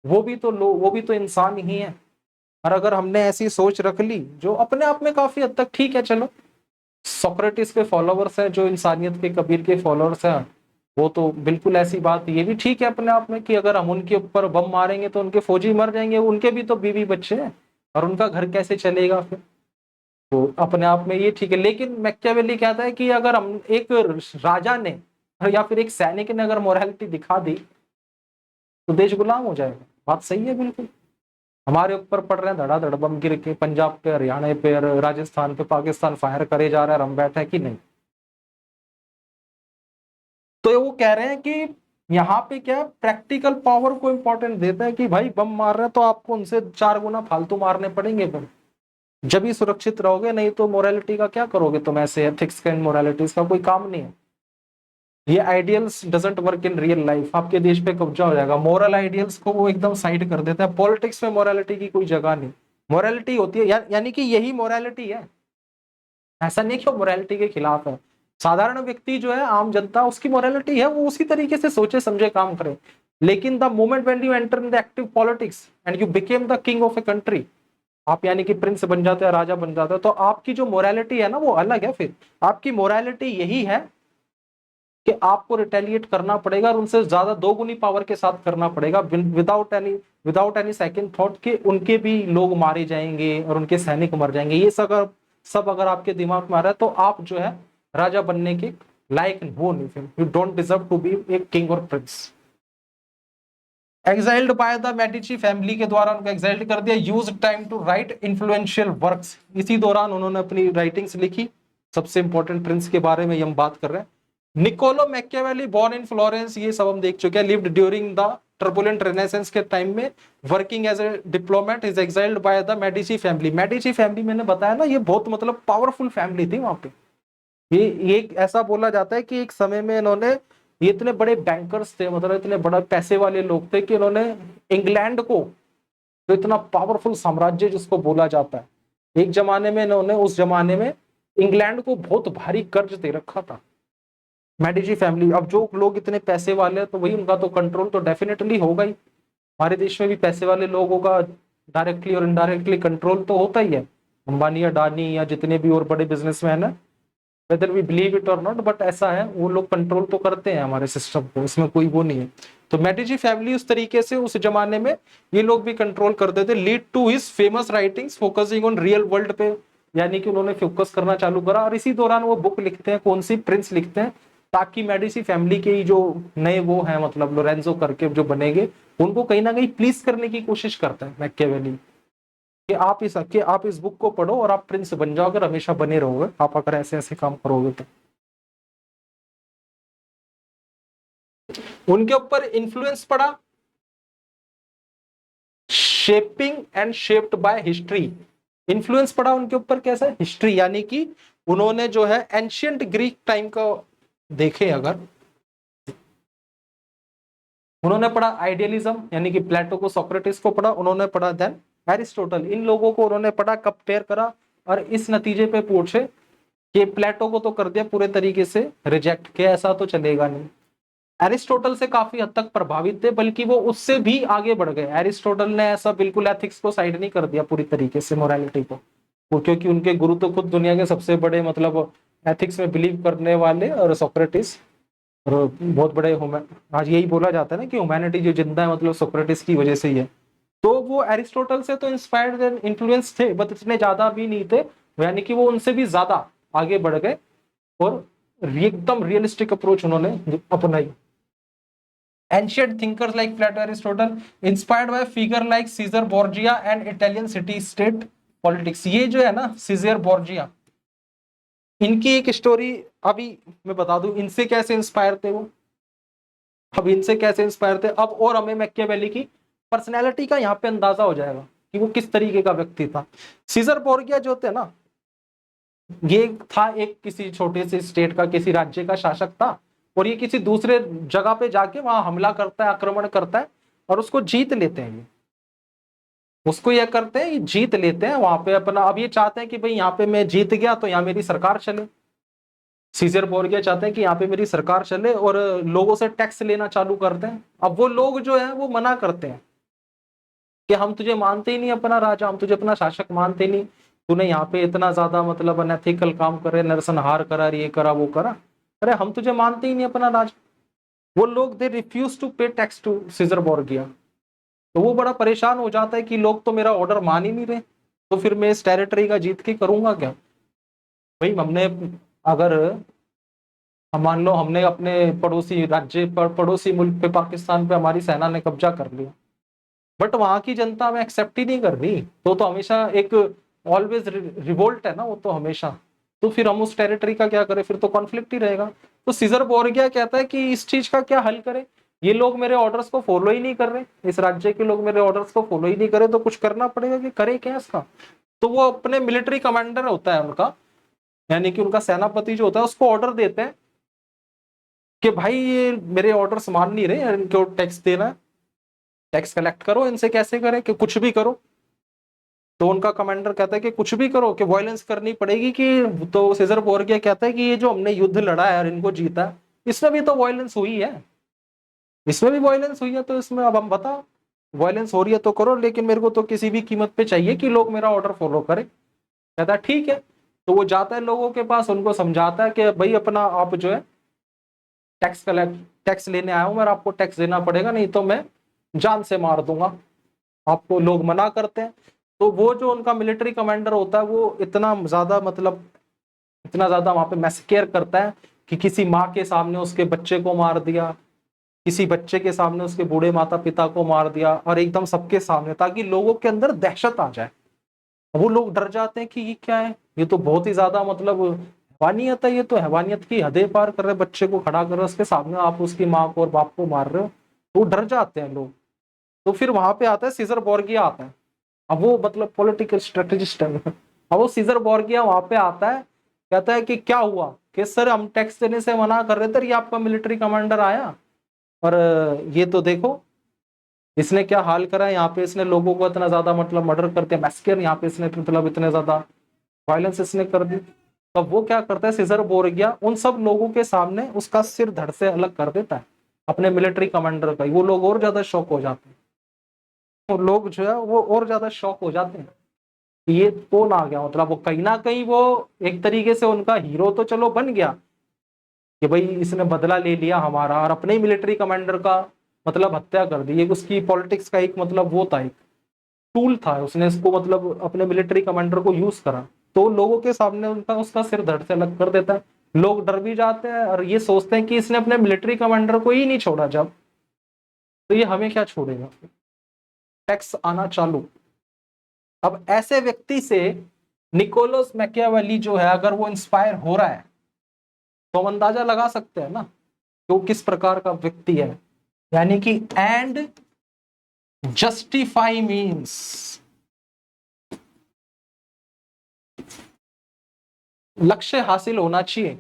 वो भी तो लोग, वो भी तो इंसान ही है। और अगर हमने ऐसी सोच रख ली जो अपने आप में काफी हद तक ठीक है, चलो सोक्रेटिस के फॉलोवर्स हैं, जो इंसानियत के कबीर के फॉलोवर्स हैं, वो तो बिल्कुल ऐसी बात, ये भी ठीक है अपने आप में कि अगर हम उनके ऊपर बम मारेंगे तो उनके फौजी मर जाएंगे, उनके भी तो बीवी बच्चे हैं, और उनका घर कैसे चलेगा फिर। तो अपने आप में ये ठीक है। लेकिन मैकियावेली कहता है कि अगर हम एक राजा ने या फिर एक सैनिक ने अगर मोरालिटी दिखा दी तो देश गुलाम हो जाएगा। बात सही है बिल्कुल। हमारे ऊपर पड़ रहे हैं धड़ाधड़ बम गिर के, पंजाब पे, हरियाणा पे, राजस्थान पे पाकिस्तान फायर करे जा रहा है, हम बैठे हैं कि नहीं। तो वो कह रहे हैं कि यहाँ पे क्या प्रैक्टिकल पावर को इंपॉर्टेंट देता है कि भाई बम मार रहे हैं तो आपको उनसे 4 गुना फालतू मारने पड़ेंगे फिर, जब ही सुरक्षित रहोगे, नहीं तो मोरालिटी का क्या करोगे तुम, ऐसे एथिक्स का, मोरालिटीज का कोई काम नहीं है। ये ideals doesn't work in real life, आपके देश पे कब्जा हो जाएगा। मोरल आइडियल्स को वो एकदम साइड कर देता है। पॉलिटिक्स में मोरालिटी की कोई जगह नहीं। मोरालिटी होती है यानी कि यही मोरालिटी है, ऐसा नहीं कि वो मोरालिटी के खिलाफ है। साधारण व्यक्ति जो है, आम जनता, उसकी मोरालिटी है, वो उसी तरीके से सोचे समझे काम करे। लेकिन the moment when you enter in the active politics and you became the king of a country, आप यानी कि प्रिंस बन जाते हैं, राजा बन जाते हैं, तो आपकी जो मोरालिटी है ना वो अलग है। फिर आपकी मोरालिटी यही है कि आपको रिटेलिएट करना पड़ेगा, और उनसे ज्यादा 2 गुनी पावर के साथ करना पड़ेगा, विदाउट एनी सेकंड थॉट कि उनके भी लोग मारे जाएंगे और उनके सैनिक मर जाएंगे। ये सब अगर आपके दिमाग में आ रहा है तो आप जो है राजा बनने के लायक हो नहीं, फिर you don't deserve to be a king और prince. Exiled by the Medici family के द्वारा उनको एक्साइल्ड कर दिया। Use time to write influential works, इसी दौरान उन्होंने अपनी राइटिंग्स लिखी। सबसे इंपॉर्टेंट प्रिंस के बारे में हम बात कर रहे हैं। Niccolo Machiavelli, born in Florence, ये सब हम देख चुके हैं। Lived during the turbulent Renaissance के टाइम में working as a diplomat is exiled by the Medici family. Medici family मैंने बताया ना, ये बहुत मतलब पावरफुल फैमिली थी वहां पे। ये ऐसा बोला जाता है कि एक समय में इन्होंने, ये इतने बड़े बैंकर्स थे, मतलब इतने बड़े पैसे वाले लोग थे कि इन्होंने इंग्लैंड को, तो इतना पावरफुल साम्राज्य जिसको बोला जाता है, एक जमाने में इन्होंने, उस जमाने में इंग्लैंड को बहुत भारी कर्ज दे रखा था मेडिची फैमिली। अब जो लोग इतने पैसे वाले हैं तो वही, उनका तो कंट्रोल तो डेफिनेटली होगा ही। हमारे देश में भी पैसे वाले लोगों का डायरेक्टली और इनडायरेक्टली कंट्रोल तो होता ही है। अंबानी, अडानी या जितने भी और बड़े बिजनेसमैन है, वेदर वी बिलीव इट और नॉट, बट ऐसा है, वो लोग कंट्रोल तो करते हैं हमारे सिस्टम को, इसमें कोई वो नहीं है। तो मेडिची फैमिली उस तरीके से उस जमाने में ये लोग भी कंट्रोल करते थे। Lead to his famous writings focusing on real world पे, यानी कि उन्होंने फोकस करना चालू करा। और इसी दौरान वो बुक लिखते हैं, कौन सी, प्रिंस लिखते हैं, ताकि मेडिची फैमिली के जो नए वो हैं, मतलब लोरेंजो करके जो बनेंगे, उनको कहीं ना कहीं प्लीज करने की कोशिश करते हैं मैकियावेली कि आप इस बुक को पढ़ो और आप प्रिंस बन जाओगे, हमेशा बने रहोगे आप अगर ऐसे ऐसे काम करोगे तो। उनके ऊपर इन्फ्लुएंस पड़ा, shaping and shaped by history. Influence पड़ा उनके ऊपर कैसा, हिस्ट्री, यानी कि उन्होंने जो है एंशियंट ग्रीक टाइम का देखे अगर, उन्होंने पढ़ा आइडियलिज्म, यानी कि प्लेटो को, सोक्रेटिस को पढ़ा, उन्होंने पढ़ा देन एरिस्टोटल। इन लोगों को उन्होंने पढ़ा, कंपेयर करा, और इस नतीजे पे पूछे कि प्लेटो को तो कर दिया पूरे तरीके से रिजेक्ट किया, ऐसा तो चलेगा नहीं। एरिस्टोटल से काफी हद तक प्रभावित थे, बल्कि वो उससे भी आगे बढ़ गए। एरिस्टोटल ने ऐसा बिल्कुल एथिक्स को साइड नहीं कर दिया पूरी तरीके से, मोरालिटी को, वो क्योंकि उनके गुरु तो खुद दुनिया के सबसे बड़े मतलब एथिक्स में बिलीव करने वाले, और सोक्रेटिस, और बहुत बड़े आज यही बोला जाता है ना कि ह्यूमैनिटी जो जिंदा है मतलब सोक्रेटिस की वजह से ही है। तो वो एरिस्टोटल से तो इंस्पायर्ड एंड इन्फ्लुएंस थे, बट इतने ज्यादा भी नहीं थे, यानी कि वो उनसे भी ज्यादा आगे बढ़ गए और एकदम रियलिस्टिक अप्रोच उन्होंने अपनाई। Ancient thinkers like Plato, Aristotle, inspired by figure like Caesar Borgia and Italian city-state politics। ये जो है ना सीजर बोर्जिया, इनकी एक स्टोरी अभी मैं बता दूं, इनसे कैसे इंस्पायर थे वो, अब इनसे कैसे इंस्पायर थे अब, और हमें मैकियावेली की पर्सनैलिटी का यहाँ पे अंदाजा हो जाएगा कि वो किस तरीके का व्यक्ति था। सीजर बोर्गिया जो थे ना, ये था एक किसी छोटे से स्टेट का, किसी राज्य का शासक था, और ये किसी दूसरे जगह पे जाके वहां हमला करता है, आक्रमण करता है, और उसको जीत लेते हैं। ये उसको यह करते हैं, ये जीत लेते हैं वहां पे अपना। अब ये चाहते हैं कि भाई यहाँ पे मैं जीत गया तो यहाँ मेरी सरकार चले। सीजर बोर्गिया चाहते हैं कि यहाँ पे मेरी सरकार चले, और लोगों से टैक्स लेना चालू करते हैं। अब वो लोग जो है वो मना करते हैं कि हम तुझे मानते ही नहीं अपना राजा, हम तुझे अपना शासक मानते नहीं, तूने यहाँ पे इतना ज्यादा मतलब अनएथिकल काम करे, नरसंहार करा, ये करा वो करा, अरे हम तुझे मानते ही नहीं अपना राजा। वो लोग दे रिफ्यूज टू पे टैक्स टू सीजर बोर्गिया। तो वो बड़ा परेशान हो जाता है कि लोग तो मेरा ऑर्डर मान ही नहीं रहे, तो फिर मैं इस टेरिटरी का जीत के करूंगा क्या। भाई हमने, अगर हम मान लो हमने अपने पड़ोसी राज्य पर, पड़ोसी मुल्क पे, पाकिस्तान पे हमारी सेना ने कब्जा कर लिया, बट वहां की जनता हमें एक्सेप्ट ही नहीं कर रही, तो हमेशा एक ऑलवेज रिवोल्ट है ना वो तो हमेशा। तो फिर हम उस टेरिटरी का क्या करें, फिर तो कॉन्फ्लिक्ट ही रहेगा। तो सीजर बोर्गिया कहता है कि इस चीज का क्या हल करें, ये लोग मेरे ऑर्डर्स को फॉलो ही नहीं कर रहे, इस राज्य के लोग मेरे ऑर्डर्स को फॉलो ही नहीं करे, तो कुछ करना पड़ेगा, कि करे क्या इसका। तो वो अपने मिलिट्री कमांडर होता है उनका, यानी कि उनका सेनापति जो होता है, उसको ऑर्डर देते हैं कि भाई ये मेरे ऑर्डर्स मान नहीं रहे, इनको टैक्स देना है, टैक्स कलेक्ट करो, इनसे कैसे करें कि कुछ भी करो। तो उनका कमांडर कहता है कि कुछ भी करो, कि वायलेंस करनी पड़ेगी, कि तो सीजर बोर्गिया कहता है कि ये जो हमने युद्ध लड़ा है और इनको जीता, इसमें भी तो वायलेंस हुई है, इसमें भी वायलेंस हुई है, तो इसमें अब हम बताओ, वायलेंस हो रही है तो करो, लेकिन मेरे को तो किसी भी कीमत पे चाहिए कि लोग मेरा ऑर्डर फॉलो करें। कहता है ठीक है। तो वो जाता है लोगों के पास, उनको समझाता है कि भाई अपना आप जो है टैक्स लेने आया हूं मैं, आपको टैक्स देना पड़ेगा, नहीं तो मैं जान से मार दूंगा आपको। लोग मना करते हैं। तो वो जो उनका मिलिट्री कमांडर होता है, वो इतना ज्यादा मतलब इतना ज्यादा वहां पे मैसेकेयर करता है कि किसी माँ के सामने उसके बच्चे को मार दिया, किसी बच्चे के सामने उसके बूढ़े माता पिता को मार दिया, और एकदम सबके सामने, ताकि लोगों के अंदर दहशत आ जाए। वो लोग डर जाते हैं कि ये क्या है, ये तो बहुत ही ज्यादा मतलब हैवानियत है, ये तो हैवानियत की हदें पार कर रहे, बच्चे को खड़ा कर रहे उसके सामने, आप उसकी माँ को और बाप को मार रहे हो। तो डर जाते हैं लोग। तो फिर वहां पे आता है सीजर बोर्गिया आता है। अब वो मतलब पॉलिटिकल स्ट्रेटेजिस्ट है। अब वो सीजर बोर्गिया वहां पे आता है, कहता है कि क्या हुआ, कि सर हम टैक्स देने से मना कर रहे थे, ये आपका मिलिट्री कमांडर आया और ये तो देखो इसने क्या हाल करा है, यहाँ पे इसने लोगों को इतना ज्यादा मतलब मर्डर करते हैं, मैस्कर यहाँ पे इसने मतलब इतने ज्यादा वायलेंस इसने कर दी। तब वो क्या करता है सीजर बोर्गिया, उन सब लोगों के सामने उसका सिर धड़ से अलग कर देता है, अपने मिलिट्री कमांडर का ही। वो लोग और ज्यादा शॉक हो जाते हैं, वो लोग जो है वो और ज्यादा शॉक हो जाते हैं कि ये कौन आ गया। मतलब वो कहीं ना कहीं वो एक तरीके से उनका हीरो तो चलो बन गया कि भाई इसने बदला ले लिया हमारा, और अपने ही मिलिट्री कमांडर का मतलब हत्या कर दी। एक उसकी पॉलिटिक्स का एक मतलब वो था, एक टूल था, उसने इसको मतलब अपने मिलिट्री कमांडर को यूज करा। तो लोगों के सामने उनका उसका सिर धड़ से अलग कर देता है। लोग डर भी जाते हैं और ये सोचते हैं कि इसने अपने मिलिट्री कमांडर को ही नहीं छोड़ा जब, तो ये हमें क्या छोड़ेगा। टैक्स आना चालू। अब ऐसे व्यक्ति से निकोलस मैकियावेली जो है, अगर वो इंस्पायर हो रहा है तो हम अंदाजा लगा सकते हैं ना कि वो किस प्रकार का व्यक्ति है। यानी कि एंड जस्टिफाई मीन्स, लक्ष्य हासिल होना चाहिए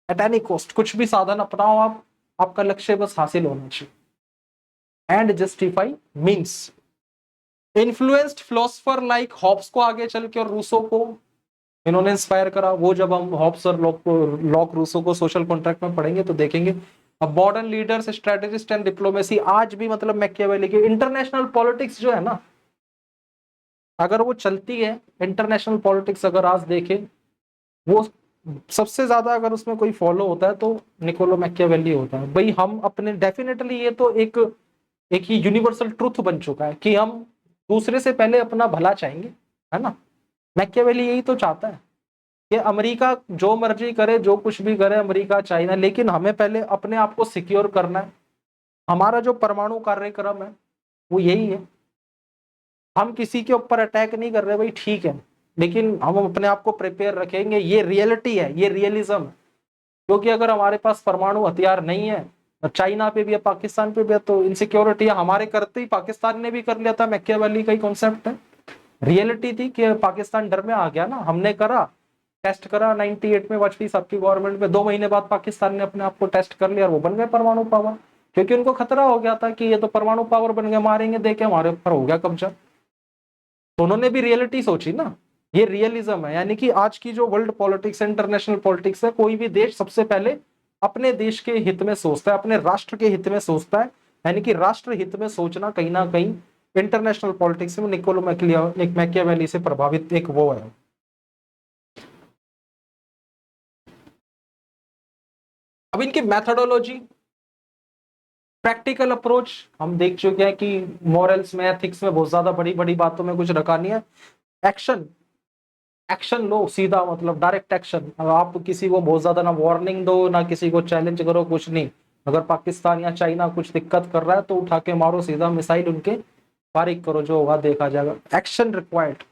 एट एनी कॉस्ट, कुछ भी साधन अपनाओ आप, आपका लक्ष्य बस हासिल होना चाहिए। End justify means influenced philosopher like Hobbes को आगे चल के और रूसो को इन्होंने इंस्पायर करा। वो जब हम हॉब्स और लॉक रूसो को सोशल कॉन्ट्रैक्ट में पढ़ेंगे तो देखेंगे। अब modern leaders strategist and diplomacy, आज भी मतलब मैकियावेली की इंटरनेशनल पॉलिटिक्स जो है ना, अगर वो चलती है इंटरनेशनल पॉलिटिक्स, अगर आज देखें वो सबसे ज्यादा अगर उसमें कोई फॉलो होता है तो निकोलो मैकियावेली होता है। भाई हम अपने डेफिनेटली ये तो एक ही यूनिवर्सल ट्रुथ बन चुका है कि हम दूसरे से पहले अपना भला चाहेंगे, है ना। मैकियावेली यही तो चाहता है कि अमेरिका जो मर्जी करे, जो कुछ भी करे अमेरिका चाइना, लेकिन हमें पहले अपने आप को सिक्योर करना है। हमारा जो परमाणु कार्यक्रम है वो यही है। हम किसी के ऊपर अटैक नहीं कर रहे भाई, ठीक है, लेकिन हम अपने आप को प्रिपेयर रखेंगे। ये रियलिटी है, ये रियलिज्म। क्योंकि अगर हमारे पास परमाणु हथियार नहीं है, और चाइना पे भी है, पाकिस्तान पे भी है, तो इनसिक्योरिटी हमारे करते ही पाकिस्तान ने भी कर लिया था। मैकियावेली का ही कॉन्सेप्ट है। रियलिटी थी कि पाकिस्तान डर में आ गया ना, हमने करा टेस्ट करा 98 में वाजपेयी साहब की गवर्नमेंट में, 2 महीने बाद पाकिस्तान ने अपने आप को टेस्ट कर लिया और वो बन गए परमाणु पावर। क्योंकि उनको खतरा हो गया था कि ये तो परमाणु पावर बन गए, मारेंगे, देखे हमारे ऊपर हो गया कब्जा। तो उन्होंने भी रियलिटी सोची ना, ये रियलिज्म है। यानी कि आज की जो वर्ल्ड पॉलिटिक्स, इंटरनेशनल पॉलिटिक्स है, कोई भी देश सबसे पहले अपने देश के हित में सोचता है, अपने राष्ट्र के हित में सोचता है। यानी कि राष्ट्र हित में सोचना कहीं ना कहीं इंटरनेशनल पॉलिटिक्स में निकोलो मैकियावेली से प्रभावित एक वो है। अब इनकी मैथडोलॉजी, प्रैक्टिकल अप्रोच, हम देख चुके हैं कि मॉरल्स में, एथिक्स में बहुत ज्यादा बड़ी बड़ी बातों में कुछ रखा नहीं है। एक्शन, एक्शन लो सीधा, मतलब डायरेक्ट एक्शन। अगर आप किसी को बहुत ज्यादा ना वार्निंग दो, ना किसी को चैलेंज करो, कुछ नहीं। अगर पाकिस्तान या चाइना कुछ दिक्कत कर रहा है तो उठा के मारो, सीधा मिसाइल उनके फारिग करो, जो होगा देखा जाएगा। एक्शन रिक्वायर्ड,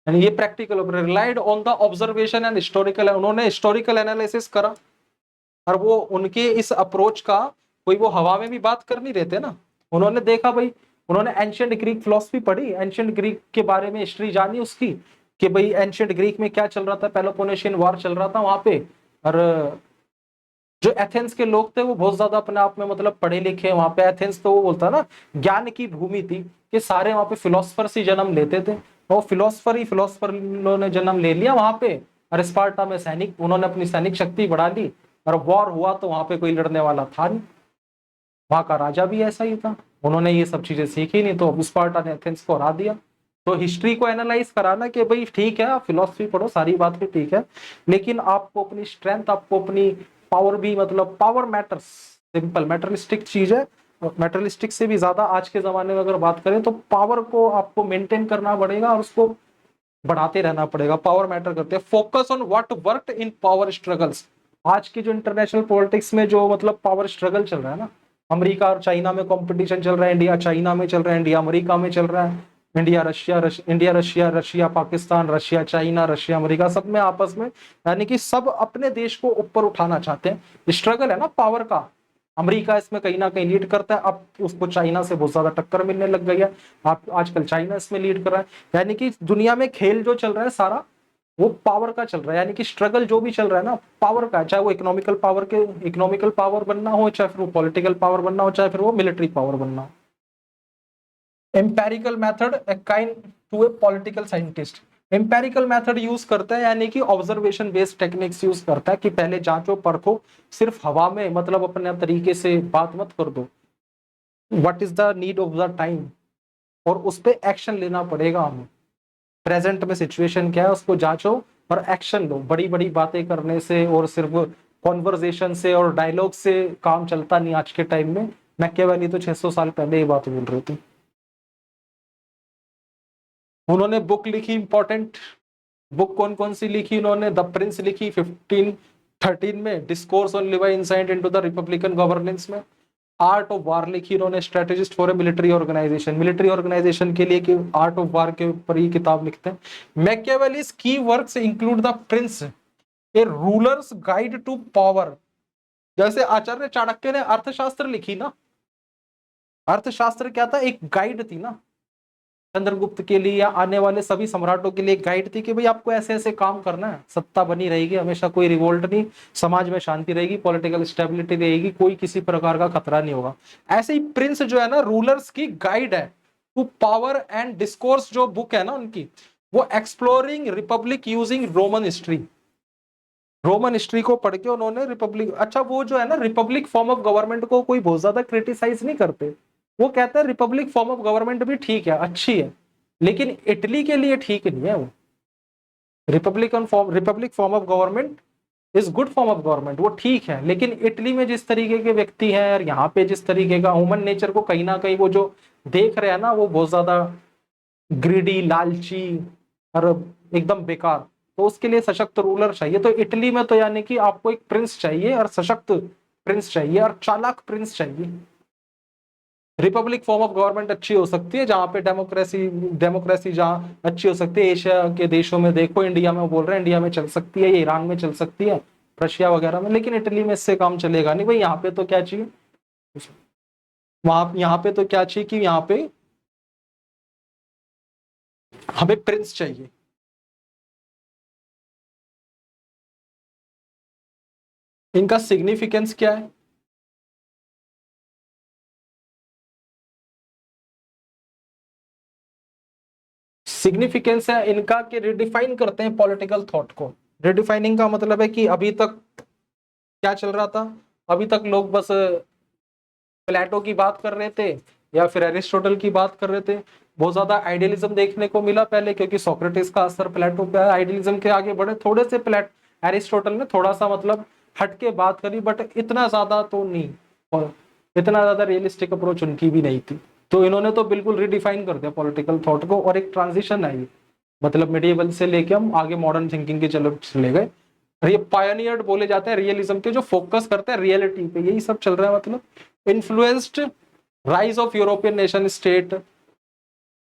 यानी ये practical relied on the observation and historical. उन्होंने हिस्टोरिकल एनालिसिस करा, और वो उनके इस अप्रोच का कोई वो हवा में भी बात कर नहीं रहे थे ना। उन्होंने देखा भाई, उन्होंने एंशिएंट ग्रीक फिलोसफी पढ़ी, एंशिएंट ग्रीक के बारे में हिस्ट्री जानी उसकी, कि भाई एंशिएंट ग्रीक में क्या चल रहा था, पेलोपोनेशियन वॉर चल रहा था वहां पे। और जो एथेंस के लोग थे वो बहुत ज्यादा अपने आप में मतलब पढ़े लिखे, वहां पे एथेंस तो वो बोलता ना ज्ञान की भूमि थी, कि सारे वहां पे फिलोसफर ही जन्म लेते थे। वो फिलोसफर ने जन्म ले लिया वहां पे। और स्पार्टा में सैनिक, उन्होंने अपनी सैनिक शक्ति बढ़ा ली, और वॉर हुआ तो वहां पे कोई लड़ने वाला था नहीं। वहां का राजा भी ऐसा ही था, उन्होंने ये सब चीजें सीखी नहीं, तो स्पार्टा ने एथेंस को हरा दिया। तो हिस्ट्री को एनालाइज कराना कि भाई ठीक है आप फिलोसफी पढ़ो, सारी बात भी ठीक है, लेकिन आपको अपनी स्ट्रेंथ, आपको अपनी पावर भी, मतलब पावर मैटर्स, सिंपल मैटरलिस्टिक चीज है। मैटरलिस्टिक से भी ज्यादा आज के जमाने में अगर बात करें तो पावर को आपको मेंटेन करना पड़ेगा और उसको बढ़ाते रहना पड़ेगा। पावर मैटर करते हैं। Focus on what worked in power struggles. आज की जो इंटरनेशनल पॉलिटिक्स में जो मतलब पावर स्ट्रगल चल रहा है ना, अमेरिका और चाइना में कंपटीशन चल रहा है, इंडिया चाइना में चल रहा है, इंडिया अमेरिका में चल रहा है, India Russia, Russia Pakistan, Russia China, Russia America, सब में आपस में, यानी कि सब अपने देश को ऊपर उठाना चाहते हैं। स्ट्रगल है ना पावर का। अमेरिका इसमें कहीं ना कहीं लीड करता है, अब उसको चाइना से बहुत ज्यादा टक्कर मिलने लग गई है। आप आजकल चाइना इसमें लीड कर रहा है, यानी कि दुनिया में खेल जो चल रहा है सारा वो पावर का चल रहा है, यानी कि स्ट्रगल जो भी चल रहा है ना पावर का है, चाहे वो इकोनॉमिकल पावर बनना हो, चाहे फिर वो पॉलिटिकल पावर बनना हो, चाहे फिर वो मिलिट्री पावर बनना हो। Empirical method akin to a political scientist, empirical method use करता है यानी कि ऑब्जर्वेशन बेस्ड टेक्निक्स यूज करता है कि पहले जांचो परखो, सिर्फ हवा में मतलब अपने तरीके से बात मत कर दो, what is the need of the time, और उस पर एक्शन लेना पड़ेगा हमें, प्रेजेंट में सिचुएशन क्या है उसको जांचो और एक्शन लो। बड़ी बड़ी बातें करने से और सिर्फ कॉन्वर्जेशन से और डायलॉग से काम चलता नहीं आज के टाइम में। मैकियावेली तो 600 साल पहले ये बात बोल रहे थे। उन्होंने बुक लिखी इंपॉर्टेंट, बुक कौन कौन सी लिखी उन्होंने? द प्रिंस लिखी 1513 में, discourse on Livy insight into the republican governance में, आर्ट ऑफ वार लिखी उन्होंने, strategist for a military organisation, military organisation के लिए कि आर्ट ऑफ वार के ऊपर ये किताब लिखते हैं। मैकियावेलीज की works include the prince, a ruler's guide to power, जैसे आचार्य चाणक्य ने अर्थशास्त्र लिखी ना, अर्थशास्त्र क्या था? एक गाइड थी ना चंद्रगुप्त के लिए या आने वाले सभी सम्राटों के लिए, गाइड थी कि भाई आपको ऐसे ऐसे काम करना है, सत्ता बनी रहेगी हमेशा, कोई रिवोल्ट नहीं, समाज में शांति रहेगी, पॉलिटिकल स्टेबिलिटी रहेगी, कोई किसी प्रकार का खतरा नहीं होगा। ऐसे ही प्रिंस जो है ना रूलर्स की गाइड है टू पावर एंड डिस्कोर्स, जो बुक है ना उनकी, वो exploring Republic using Roman history, Roman history को पढ़ के उन्होंने रिपब्लिक, अच्छा वो जो है ना रिपब्लिक फॉर्म ऑफ गवर्नमेंट को कोई बहुत ज्यादा क्रिटिसाइज नहीं करते, वो कहते हैं रिपब्लिक फॉर्म ऑफ गवर्नमेंट भी ठीक है, अच्छी है, लेकिन इटली के लिए ठीक नहीं है वो। Republic form of government is good form of government, वो ठीक है, लेकिन इटली में जिस तरीके के व्यक्ति हैं और यहाँ पे जिस तरीके का ह्यूमन नेचर को कहीं ना कहीं वो जो देख रहे हैं ना, वो बहुत ज्यादा ग्रीडी, लालची और एकदम बेकार, तो उसके लिए सशक्त रूलर चाहिए। तो इटली में तो यानी कि आपको एक प्रिंस चाहिए और सशक्त प्रिंस चाहिए और चालाक प्रिंस चाहिए। रिपब्लिक फॉर्म ऑफ गवर्नमेंट अच्छी हो सकती है जहां पे डेमोक्रेसी डेमोक्रेसी जहां अच्छी हो सकती है, एशिया के देशों में देखो, इंडिया में बोल रहे हैं इंडिया में चल सकती है, ईरान में चल सकती है, रशिया वगैरह में, लेकिन इटली में इससे काम चलेगा नहीं भाई। यहाँ पे तो क्या चाहिए, वहां यहाँ पे तो क्या चाहिए कि यहाँ पे हमें प्रिंस चाहिए। इनका सिग्निफिकेंस क्या है? सिग्निफिकेंस है इनका कि रिडिफाइन करते हैं पॉलिटिकल थॉट को। रिडिफाइनिंग का मतलब है कि अभी तक क्या चल रहा था, अभी तक लोग बस प्लेटो की बात कर रहे थे या फिर एरिस्टोटल की बात कर रहे थे, बहुत ज्यादा आइडियलिज्म देखने को मिला पहले, क्योंकि सोक्रेटिस का असर प्लेटो पे है, आइडियलिज्म के आगे बढ़े थोड़े से, एरिस्टोटल ने थोड़ा सा मतलब हट के बात करी, बट इतना ज्यादा तो नहीं, और इतना ज्यादा रियलिस्टिक अप्रोच उनकी भी नहीं थी। तो इन्होंने तो बिल्कुल रिडिफाइन कर दिया पॉलिटिकल थॉट को, और एक ट्रांजिशन आई, मतलब मिडिएवल से लेके हम आगे मॉडर्न थिंकिंग के चलो चले गए। ये पायनियर्ड बोले जाते हैं रियलिज्म के, जो फोकस करते हैं रियलिटी पे, यही सब चल रहा है। मतलब influenced rise of European nation state,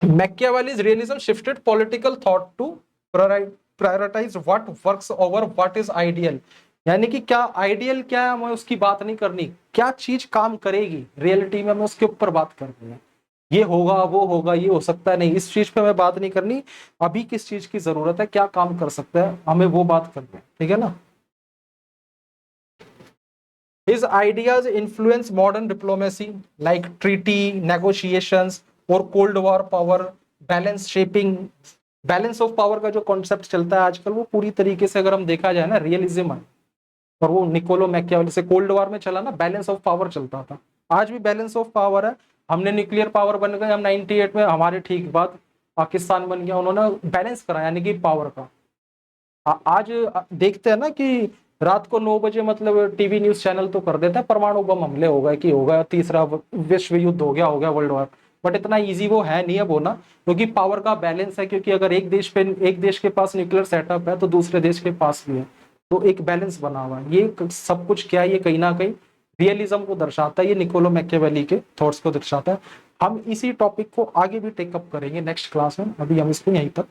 Machiavelli's realism shifted political thought to prioritize what works over what is ideal, यानी कि क्या आइडियल क्या है हमें उसकी बात नहीं करनी, क्या चीज काम करेगी रियलिटी में हमें उसके ऊपर बात करनी है। ये होगा वो होगा ये हो सकता है नहीं, इस चीज पे हमें बात नहीं करनी, अभी किस चीज की जरूरत है, क्या काम कर सकता है, हमें वो बात करनी है, ठीक है ना। His ideas influence modern diplomacy like treaty negotiations और cold war power balance shaping. Balance of power का जो कॉन्सेप्ट चलता है आजकल, वो पूरी तरीके से अगर हम देखा जाए ना रियलिज्म है, और वो निकोलो मैकियावेली से कोल्ड वॉर में चला ना, बैलेंस ऑफ पावर चलता था, आज भी बैलेंस ऑफ पावर है। हमने न्यूक्लियर पावर बन गए हम 98 में, हमारे ठीक बाद पाकिस्तान बन गया, उन्होंने बैलेंस करा यानी कि पावर का। आज देखते हैं ना कि रात को 9 बजे मतलब टीवी न्यूज चैनल तो कर देता है परमाणु बम हमले हो गए, कि हो गया तीसरा विश्व युद्ध, हो गया वर्ल्ड वॉर, बट इतना इजी वो है नहीं है वो ना, क्योंकि पावर का बैलेंस है, क्योंकि अगर एक देश के पास न्यूक्लियर सेटअप है तो दूसरे देश के पास भी है, तो एक बैलेंस बना हुआ है। ये सब कुछ क्या है, ये कहीं ना कहीं रियलिज्म को दर्शाता है, ये निकोलो मैकियावेली के थॉट्स को दर्शाता है। हम इसी टॉपिक को आगे भी टेकअप करेंगे नेक्स्ट क्लास में, अभी हम इसको यहीं तक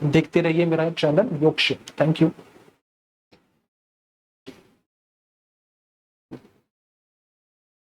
देखते रहिए मेरा चैनल योगक्षेम। Thank you.